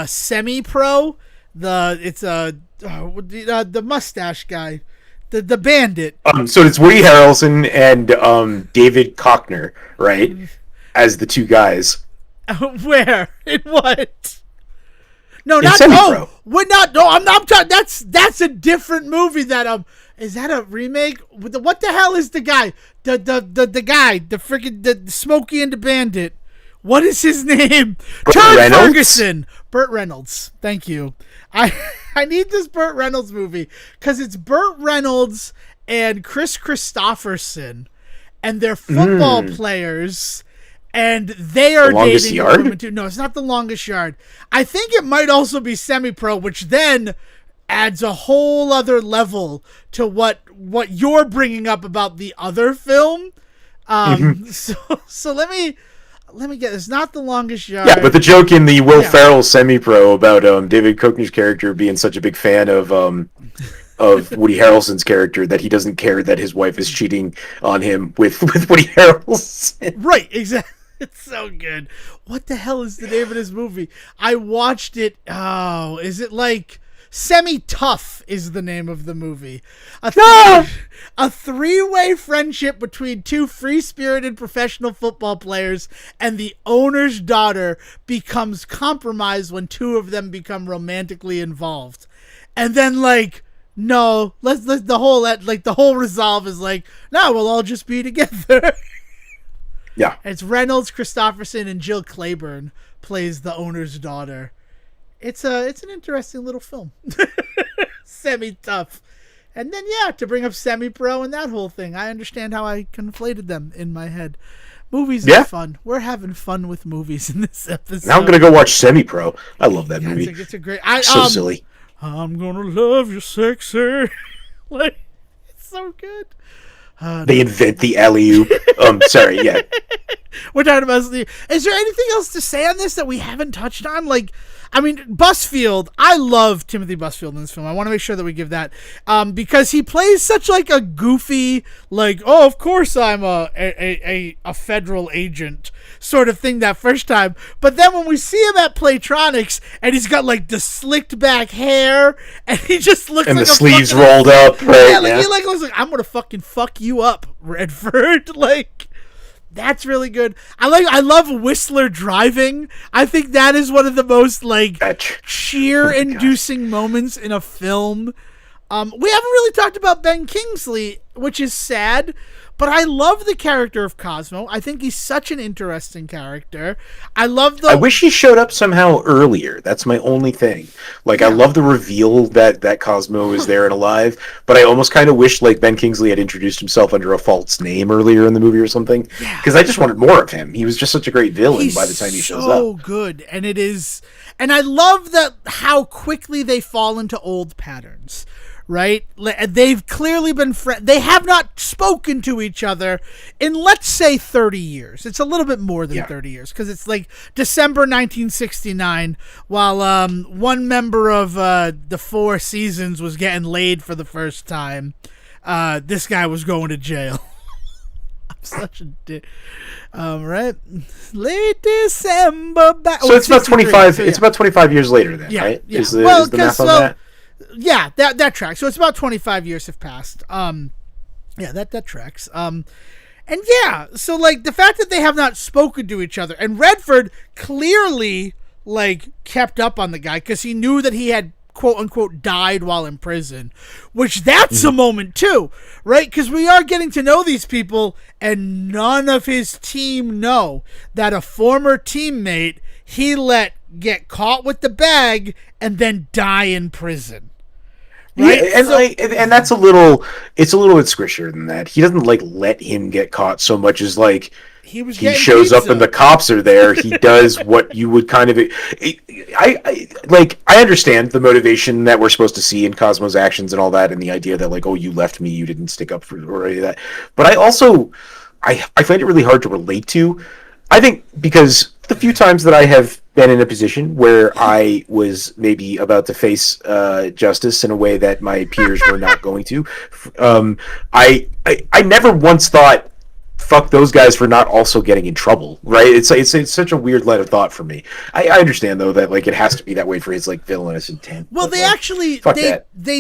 Speaker 1: Semi-Pro. The mustache guy, the bandit.
Speaker 2: So it's Woody Harrelson and David Koechner, right? As the two guys.
Speaker 1: Where? In what? No,
Speaker 2: not Semi-Pro.
Speaker 1: I'm not talking. That's a different movie. Is that a remake? What the hell is the guy? The guy, the freaking Smokey and the Bandit. What is his name? Todd Ferguson. Burt Reynolds. Thank you. I need this Burt Reynolds movie because it's Burt Reynolds and Chris Christopherson, and they're football players, and they are dating a woman too. No, it's not The Longest Yard. I think it might also be Semi-Pro, which then adds a whole other level to what you're bringing up about the other film. So let me get this. Not The Longest Yard.
Speaker 2: Yeah, but the joke in the Will Ferrell Semi-Pro about David Koechner's character being such a big fan of Woody Harrelson's character that he doesn't care that his wife is cheating on him with Woody Harrelson.
Speaker 1: Right, exactly. It's so good. What the hell is the name of this movie? I watched it. Oh, is it like Semi-Tough is the name of the movie. A three-way friendship between two free-spirited professional football players and the owner's daughter becomes compromised when two of them become romantically involved. And then like, no, the whole resolve is like, no, we'll all just be together.
Speaker 2: Yeah.
Speaker 1: It's Reynolds, Christopherson, and Jill Clayburgh plays the owner's daughter. It's an interesting little film. Semi-Tough. And then, to bring up Semi-Pro and that whole thing, I understand how I conflated them in my head. Movies are fun. We're having fun with movies in this episode.
Speaker 2: Now I'm going to go watch Semi-Pro. I love that movie.
Speaker 1: It's a great...
Speaker 2: so silly.
Speaker 1: I'm going to love you, sexy. Like, it's so good.
Speaker 2: They invent the alley-oop. Sorry, yeah.
Speaker 1: We're talking about... Is there anything else to say on this that we haven't touched on? Like, I mean, Busfield, I love Timothy Busfield in this film. I want to make sure that we give that, because he plays such like a goofy, like, oh, of course I'm a federal agent sort of thing that first time. But then when we see him at Playtronics and he's got like the slicked back hair and he just looks
Speaker 2: and
Speaker 1: like
Speaker 2: the sleeves rolled up, right?
Speaker 1: Yeah, like he like looks like, I'm gonna fucking fuck you up, Redford. Like, that's really good. I love Whistler driving. I think that is one of the most like cheer-inducing moments in a film. We haven't really talked about Ben Kingsley, which is sad, but I love the character of Cosmo. I think he's such an interesting character. I wish
Speaker 2: he showed up somehow earlier. That's my only thing. Like, yeah. I love the reveal that Cosmo is there and alive, but I almost kind of wish like Ben Kingsley had introduced himself under a false name earlier in the movie or something. Because I just wanted more of him. He was just such a great villain by the time he shows up.
Speaker 1: So good, and it is, and I love that how quickly they fall into old patterns. Right? They've clearly been they have not spoken to each other in, let's say, 30 years. It's a little bit more than 30 years, because it's like December 1969, while one member of the Four Seasons was getting laid for the first time. This guy was going to jail. I'm such a dick. Right? Late December back.
Speaker 2: So it's about 25. So, yeah. It's about 25 years later then, right?
Speaker 1: Yeah.
Speaker 2: Is the math on that?
Speaker 1: Yeah, that tracks. So it's about 25 years have passed. Yeah, that tracks. And yeah, so like the fact that they have not spoken to each other, and Redford clearly like kept up on the guy because he knew that he had quote unquote died while in prison, which that's a moment too, right? Because we are getting to know these people, and none of his team know that a former teammate he let get caught with the bag and then die in prison. Right?
Speaker 2: Yeah, and that's it's a little bit squishier than that. He doesn't like let him get caught so much as like he shows up and the cops are there. He does what you would kind of I understand the motivation that we're supposed to see in Cosmo's actions and all that, and the idea that like, oh, you left me, you didn't stick up for or any of that. But I find it really hard to relate to. I think because the few times that I have been in a position where I was maybe about to face justice in a way that my peers were not going to, I never once thought, fuck those guys for not also getting in trouble, right? It's such a weird line of thought for me. I understand though that like it has to be that way for his like villainous intent.
Speaker 1: Well, they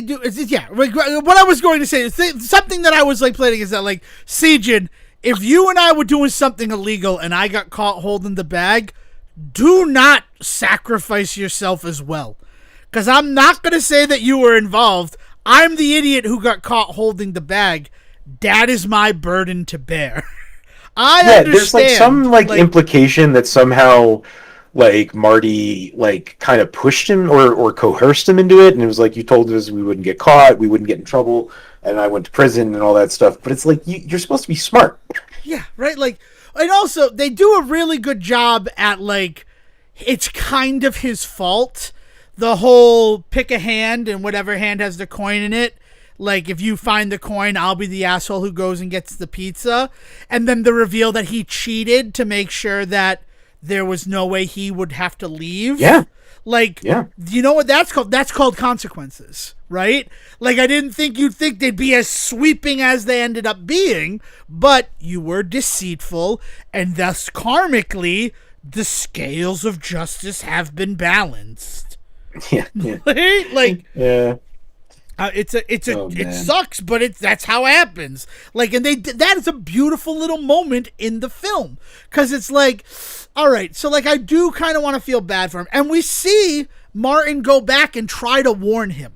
Speaker 1: do. Yeah, what I was going to say is something that I was like planning is that like, Sejin, if you and I were doing something illegal and I got caught holding the bag, do not sacrifice yourself as well. Because I'm not going to say that you were involved. I'm the idiot who got caught holding the bag. That is my burden to bear. I understand.
Speaker 2: There's like some like implication that somehow like Marty like kind of pushed him or coerced him into it, and it was like, you told us we wouldn't get caught, we wouldn't get in trouble, and I went to prison and all that stuff. But it's like you're supposed to be smart.
Speaker 1: Yeah, right. Like, and also they do a really good job at like, it's kind of his fault. The whole pick a hand and whatever hand has the coin in it. Like, if you find the coin, I'll be the asshole who goes and gets the pizza. And then the reveal that he cheated to make sure that there was no way he would have to leave.
Speaker 2: Yeah.
Speaker 1: Like, you know what that's called? That's called consequences, right? Like, I didn't think you'd think they'd be as sweeping as they ended up being, but you were deceitful, and thus karmically, the scales of justice have been balanced.
Speaker 2: Yeah.
Speaker 1: Right? Like,
Speaker 2: yeah.
Speaker 1: It sucks, but that's how it happens. Like, and that is a beautiful little moment in the film, because it's like, all right, so like I do kind of want to feel bad for him, and we see Martin go back and try to warn him,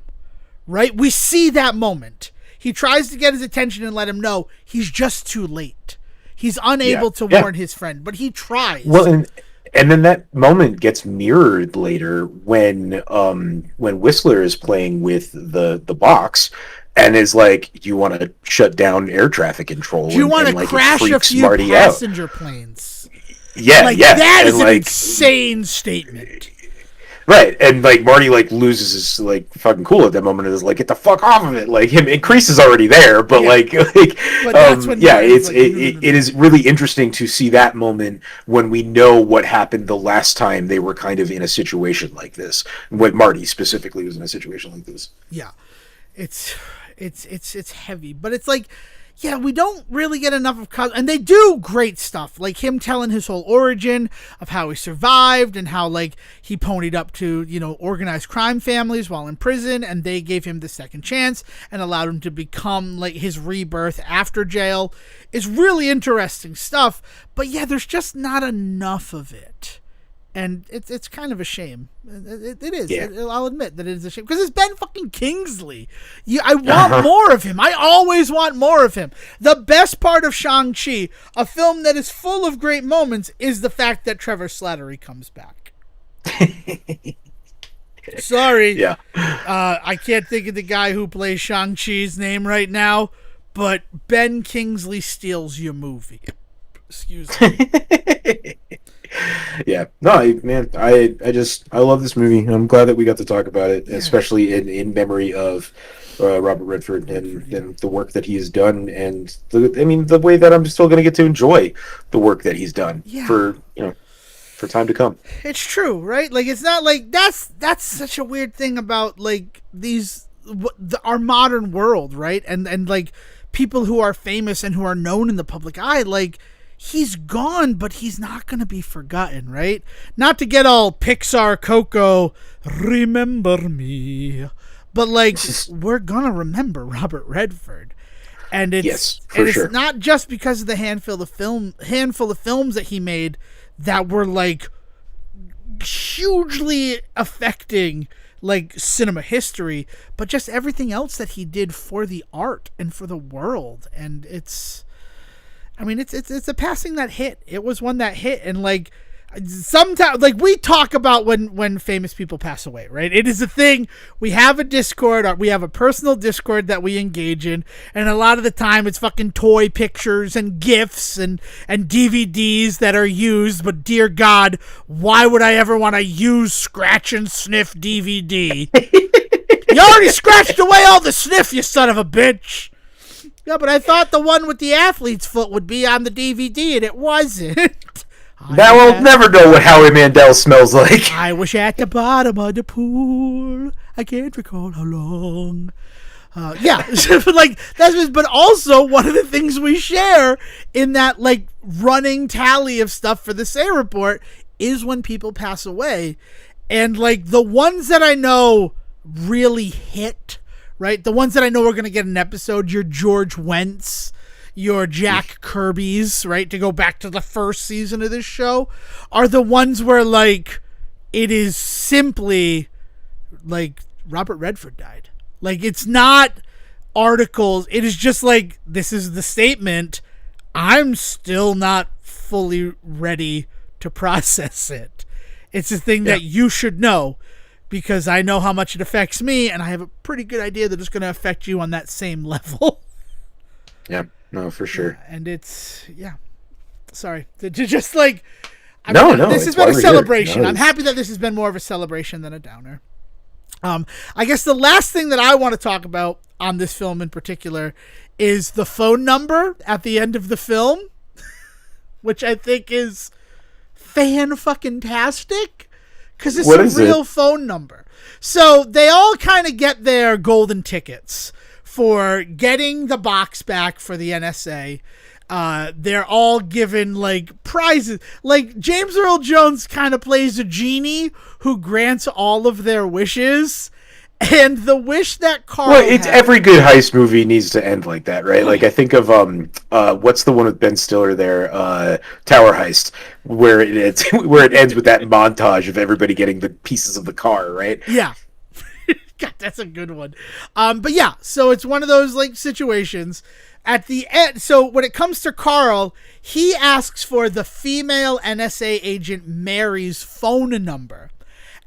Speaker 1: right? We see that moment. He tries to get his attention and let him know he's just too late. He's unable to warn his friend, but he tries.
Speaker 2: Well, and then that moment gets mirrored later when Whistler is playing with the box and is like, do you want to shut down air traffic control?
Speaker 1: Do you want to crash a few passenger planes?
Speaker 2: Yeah,
Speaker 1: like, that is an insane statement.
Speaker 2: Right, and like Marty like loses his like fucking cool at that moment and is like, get the fuck off of it. Like him, and Kreese is already there, but
Speaker 1: But that's when
Speaker 2: yeah,
Speaker 1: Marty's
Speaker 2: it is really interesting to see that moment when we know what happened the last time they were kind of in a situation like this. When Marty specifically was in a situation like this.
Speaker 1: Yeah, it's heavy, but it's like, yeah, we don't really get enough of and they do great stuff, like him telling his whole origin of how he survived and how like he ponied up to, you know, organized crime families while in prison, and they gave him the second chance and allowed him to become like his rebirth after jail. Is really interesting stuff, but yeah, there's just not enough of it. And it's kind of a shame. It is.
Speaker 2: Yeah.
Speaker 1: I'll admit that it is a shame. Because it's Ben fucking Kingsley. I want more of him. I always want more of him. The best part of Shang-Chi, a film that is full of great moments, is the fact that Trevor Slattery comes back. Sorry.
Speaker 2: Yeah.
Speaker 1: I can't think of the guy who plays Shang-Chi's name right now, but Ben Kingsley steals your movie. Excuse me.
Speaker 2: Yeah, no, I love this movie. I'm glad that we got to talk about it, especially in memory of Robert Redford and the work that he has done, and the way that I'm still going to get to enjoy the work that he's done for time to come.
Speaker 1: It's true, right? Like, it's not like that's such a weird thing about like our modern world, right? And like people who are famous and who are known in the public eye, like. He's gone, but he's not going to be forgotten, right? Not to get all Pixar, Coco, remember me. But, like, we're going to remember Robert Redford. And it's it's not just because of the handful of films that he made that were, like, hugely affecting, like, cinema history, but just everything else that he did for the art and for the world. And it's a passing that hit. It was one that hit, and like sometimes, like we talk about when famous people pass away, right? It is a thing. We have a Discord, or we have a personal Discord that we engage in, and a lot of the time it's fucking toy pictures and GIFs and DVDs that are used. But dear God, why would I ever want to use scratch and sniff DVD? You already scratched away all the sniff, you son of a bitch. Yeah, but I thought the one with the athlete's foot would be on the DVD, and it wasn't.
Speaker 2: Now we'll never know what Howie Mandel smells like.
Speaker 1: I was at the bottom of the pool. I can't recall how long. Like but also one of the things we share in that like running tally of stuff for the Say Report is when people pass away, and like the ones that I know really hit. Right? The ones that I know are going to get an episode, your George Wentz, your Jack Kirby's, right? To go back to the first season of this show, are the ones where, like, it is simply, like, Robert Redford died. Like, it's not articles. It is just like, this is the statement. I'm still not fully ready to process it. It's a thing that you should know. Because I know how much it affects me, and I have a pretty good idea that it's going to affect you on that same level.
Speaker 2: Yeah, no, for sure.
Speaker 1: And it's, sorry. Just like, this has been a celebration. I'm happy that this has been more of a celebration than a downer. I guess the last thing that I want to talk about on this film in particular is the phone number at the end of the film, which I think is fan-fucking-tastic. Because it's a real phone number. So they all kind of get their golden tickets for getting the box back for the NSA. They're all given, like, prizes. Like, James Earl Jones kind of plays a genie who grants all of their wishes. And the wish that Carl
Speaker 2: it's every good heist movie needs to end like that, right? Like I think of what's the one with Ben Stiller there, Tower Heist, where it ends with that montage of everybody getting the pieces of the car, right?
Speaker 1: Yeah. God, that's a good one. But yeah, so it's one of those like situations at the end. So when it comes to Carl, he asks for the female NSA agent Mary's phone number.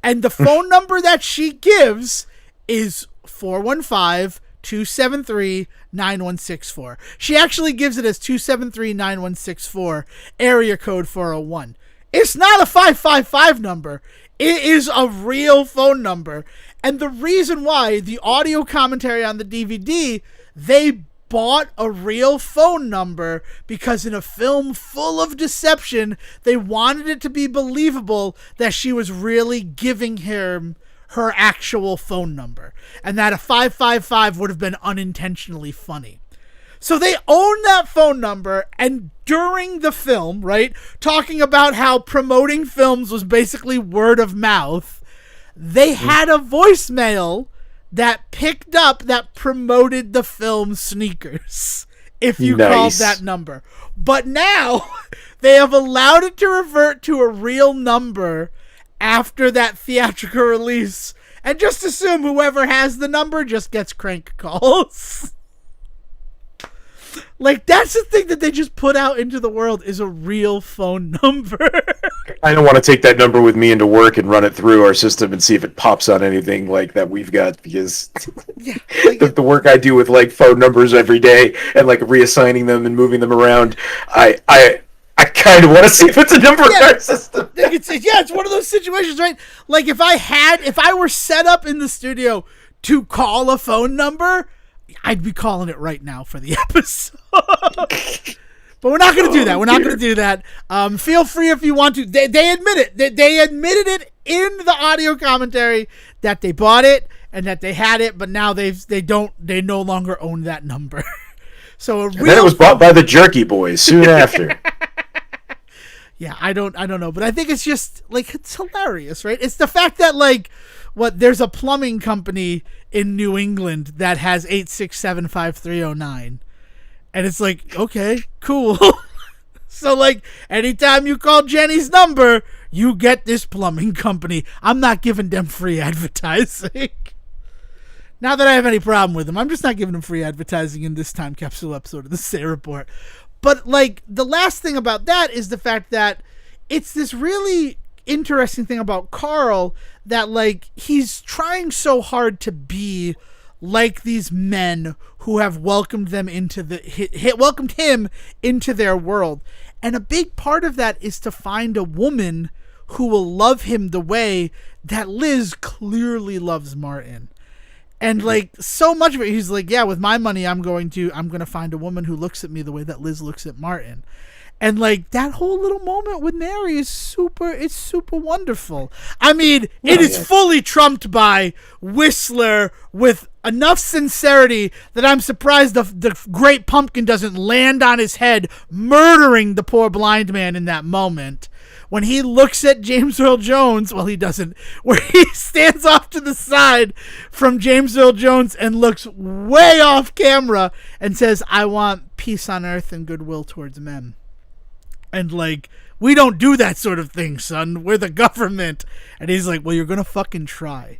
Speaker 1: And the phone number that she gives is 415-273-9164. She actually gives it as 273-9164, area code 401. It's not a 555 number. It is a real phone number. And the reason why, the audio commentary on the DVD, they bought a real phone number because in a film full of deception, they wanted it to be believable that she was really giving him her actual phone number. And that a 555 would have been unintentionally funny. So they own that phone number, and during the film, right, talking about how promoting films was basically word of mouth, they had a voicemail that picked up that promoted the film Sneakers, if you called that number. But now, they have allowed it to revert to a real number after that theatrical release, and just assume whoever has the number just gets crank calls. Like, that's the thing that they just put out into the world, is a real phone number.
Speaker 2: I don't want to take that number with me into work and run it through our system and see if it pops on anything like that we've got, because the work I do with like phone numbers every day and like reassigning them and moving them around, I kind of want to see if it's a number in our system.
Speaker 1: It's one of those situations, right? Like, if I were set up in the studio to call a phone number, I'd be calling it right now for the episode. But we're not going to do that. We're not going to do that. Feel free if you want to. They admit it. They admitted it in the audio commentary that they bought it and that they had it, but now they no longer own that number. So
Speaker 2: then it was bought by the Jerky Boys soon after.
Speaker 1: Yeah, I don't know, but I think it's just like, it's hilarious, right? It's the fact that like, there's a plumbing company in New England that has 8675309. And it's like, okay, cool. So like, anytime you call Jenny's number, you get this plumbing company. I'm not giving them free advertising. Not that I have any problem with them. I'm just not giving them free advertising in this Time Capsule episode of the Say Report. But like, the last thing about that is the fact that it's this really interesting thing about Carl, that like, he's trying so hard to be like these men who have welcomed them into welcomed him into their world. And a big part of that is to find a woman who will love him the way that Liz clearly loves Martin. And like, so much of it, he's like, yeah, with my money, I'm going to find a woman who looks at me the way that Liz looks at Martin. And like, that whole little moment with Mary is super wonderful. I mean, it is fully trumped by Whistler with enough sincerity that I'm surprised the Great Pumpkin doesn't land on his head, murdering the poor blind man in that moment. When he looks at James Earl Jones, well, he doesn't, where he stands off to the side from James Earl Jones and looks way off camera and says, I want peace on earth and goodwill towards men. And like, we don't do that sort of thing, son. We're the government. And he's like, well, you're going to fucking try.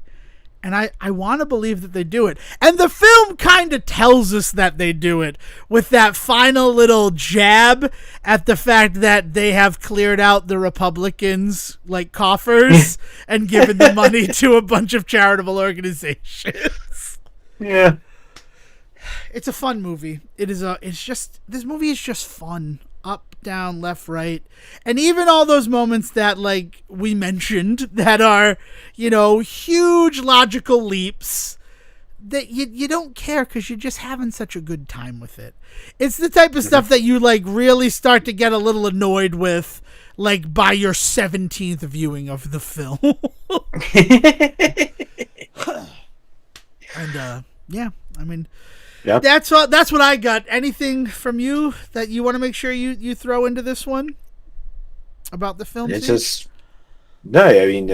Speaker 1: And I want to believe that they do it. And the film kind of tells us that they do it with that final little jab at the fact that they have cleared out the Republicans' like coffers and given the money to a bunch of charitable organizations.
Speaker 2: Yeah.
Speaker 1: It's a fun movie. This movie is just fun. Up, down, left, right. And even all those moments that, like, we mentioned that are, you know, huge logical leaps that you don't care because you're just having such a good time with it. It's the type of stuff that you, like, really start to get a little annoyed with, like, by your 17th viewing of the film. And, yeah, I mean... Yep. That's what I got. Anything from you that you want to make sure you throw into this one about the film?
Speaker 2: It's just no. I mean,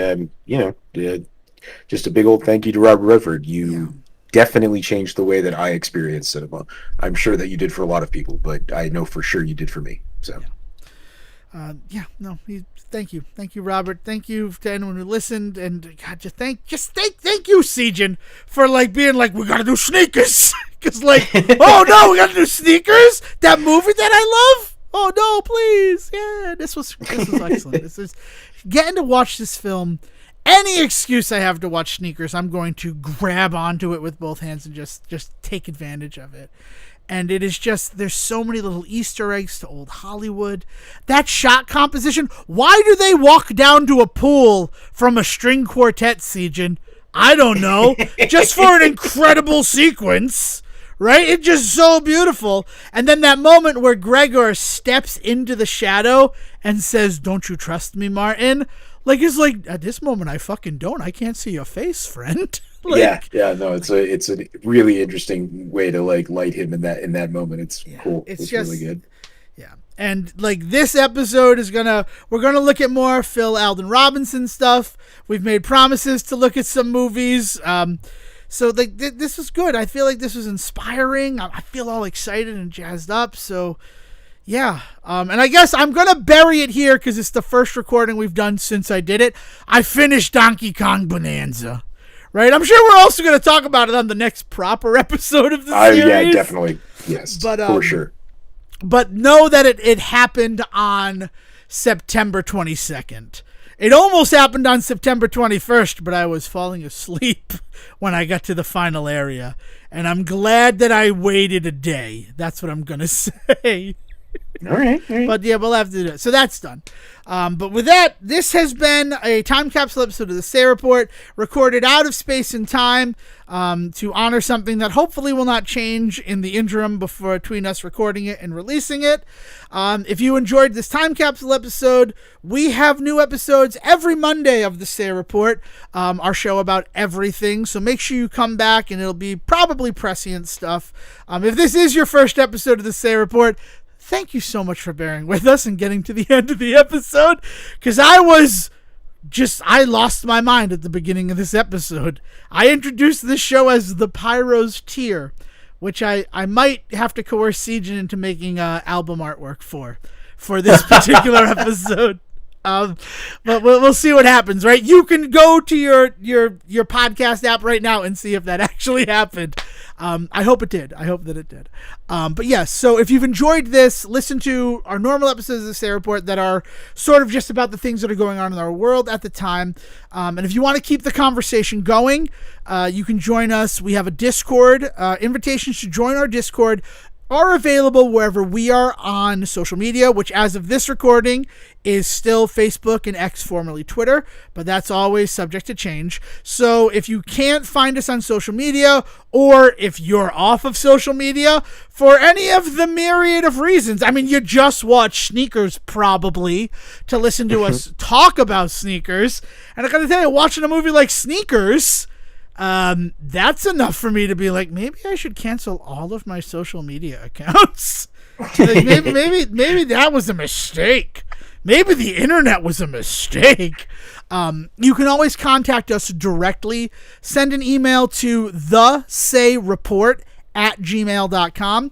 Speaker 2: just a big old thank you to Robert Redford. You definitely changed the way that I experience cinema. I'm sure that you did for a lot of people, but I know for sure you did for me. So, thank you, Robert. Thank you to anyone who listened, and God, thank you, Sejan, for like being like, we gotta do Sneakers. Because, like, oh no, we gotta do Sneakers? That movie that I love? Oh no, please. Yeah, this was excellent. This is getting to watch this film. Any excuse I have to watch Sneakers, I'm going to grab onto it with both hands and just take advantage of it.
Speaker 1: And it is just, there's so many little Easter eggs to old Hollywood. That shot composition, why do they walk down to a pool from a string quartet, Sejin? I don't know. Just for an incredible sequence, right? It's just so beautiful. And then that moment where Gregor steps into the shadow and says, "Don't you trust me, Martin?" Like, it's like, at this moment, I fucking don't. I can't see your face, friend. Like,
Speaker 2: no, it's a really interesting way to like light him in that moment. It's cool. It's just really good.
Speaker 1: Yeah. And like this episode we're gonna look at more Phil Alden Robinson stuff. We've made promises to look at some movies. So like this was good. I feel like this was inspiring. I feel all excited and jazzed up. So yeah. And I guess I'm gonna bury it here because it's the first recording we've done since I did it. I finished Donkey Kong Bonanza. Right? I'm sure we're also going to talk about it on the next proper episode of the series.
Speaker 2: Yeah, definitely. Yes, for sure.
Speaker 1: But know that it happened on September 22nd. It almost happened on September 21st, but I was falling asleep when I got to the final area. And I'm glad that I waited a day. That's what I'm going to say.
Speaker 2: All right.
Speaker 1: But yeah, we'll have to do it. So that's done. But with that, this has been a time capsule episode of the Say Report, recorded out of space and time to honor something that hopefully will not change in the interim between us recording it and releasing it. If you enjoyed this time capsule episode, we have new episodes every Monday of the Say Report, our show about everything. So make sure you come back, and it'll be probably prescient stuff. If this is your first episode of the Say Report, thank you so much for bearing with us and getting to the end of the episode, because I lost my mind at the beginning of this episode. I introduced this show as the Pyro's Tier, which I might have to coerce Sejin into making album artwork for this particular episode. But we'll see what happens, right? You can go to your podcast app right now and see if that actually happened. I hope it did. I hope that it did. But yes, so if you've enjoyed this, listen to our normal episodes of the Say Report that are sort of just about the things that are going on in our world at the time. And if you want to keep the conversation going, you can join us. We have a Discord. Invitations to join our Discord are available wherever we are on social media, which as of this recording is still Facebook and X, formerly Twitter, but that's always subject to change. So if you can't find us on social media, or if you're off of social media for any of the myriad of reasons, I mean, you just watch Sneakers probably to listen to us talk about sneakers, and I gotta tell you, watching a movie like Sneakers, that's enough for me to be like, maybe I should cancel all of my social media accounts. Like maybe that was a mistake. Maybe the internet was a mistake. You can always contact us directly. Send an email to thesayreport@gmail.com.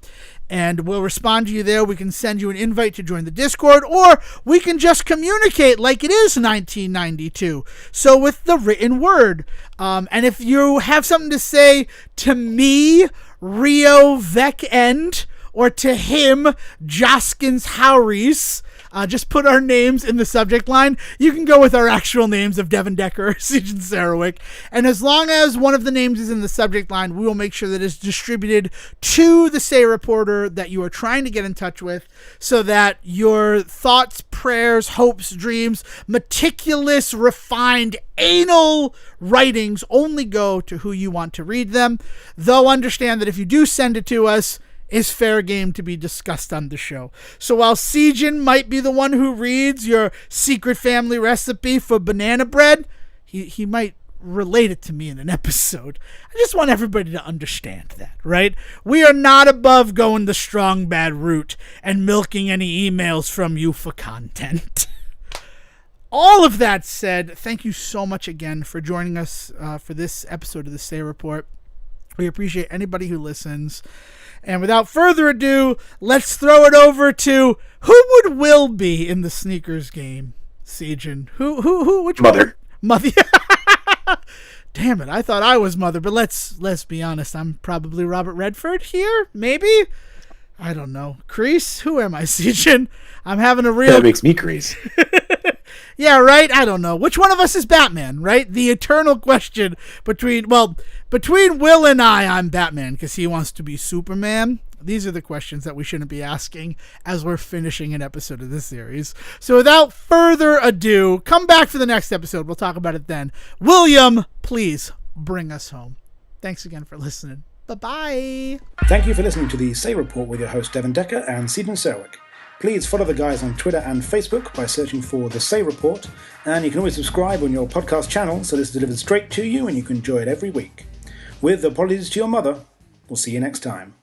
Speaker 1: And we'll respond to you there. We can send you an invite to join the Discord, or we can just communicate like it is 1992. So with the written word. And if you have something to say to me, Rio Vekend, or to him, Joskins Howries, just put our names in the subject line. You can go with our actual names of Devin Decker or Sejin Sarowick. And as long as one of the names is in the subject line, we will make sure that it's distributed to the Say Reporter that you are trying to get in touch with, so that your thoughts, prayers, hopes, dreams, meticulous, refined, anal writings only go to who you want to read them. Though understand that if you do send it to us, is fair game to be discussed on the show. So while Sejin might be the one who reads your secret family recipe for banana bread, he might relate it to me in an episode. I just want everybody to understand that, right? We are not above going the strong bad route and milking any emails from you for content. All of that said, thank you so much again for joining us for this episode of the Say Report. We appreciate anybody who listens. And without further ado, let's throw it over to who would Will be in the Sneakers game, Sejin? Which
Speaker 2: Mother.
Speaker 1: Mother. Damn it, I thought I was Mother, but let's be honest. I'm probably Robert Redford here, maybe? I don't know. Crease? Who am I, Sejin? I'm having a real...
Speaker 2: That makes me crease.
Speaker 1: Yeah, right? I don't know. Which one of us is Batman, right? The eternal question between Will and I'm Batman, because he wants to be Superman. These are the questions that we shouldn't be asking as we're finishing an episode of this series. So without further ado, come back for the next episode. We'll talk about it then. William, please bring us home. Thanks again for listening. Bye-bye.
Speaker 3: Thank you for listening to the Say Report with your host Devon Decker and Stephen Serwick. Please follow the guys on Twitter and Facebook by searching for The Say Report, and you can always subscribe on your podcast channel so this is delivered straight to you and you can enjoy it every week. With apologies to your mother, we'll see you next time.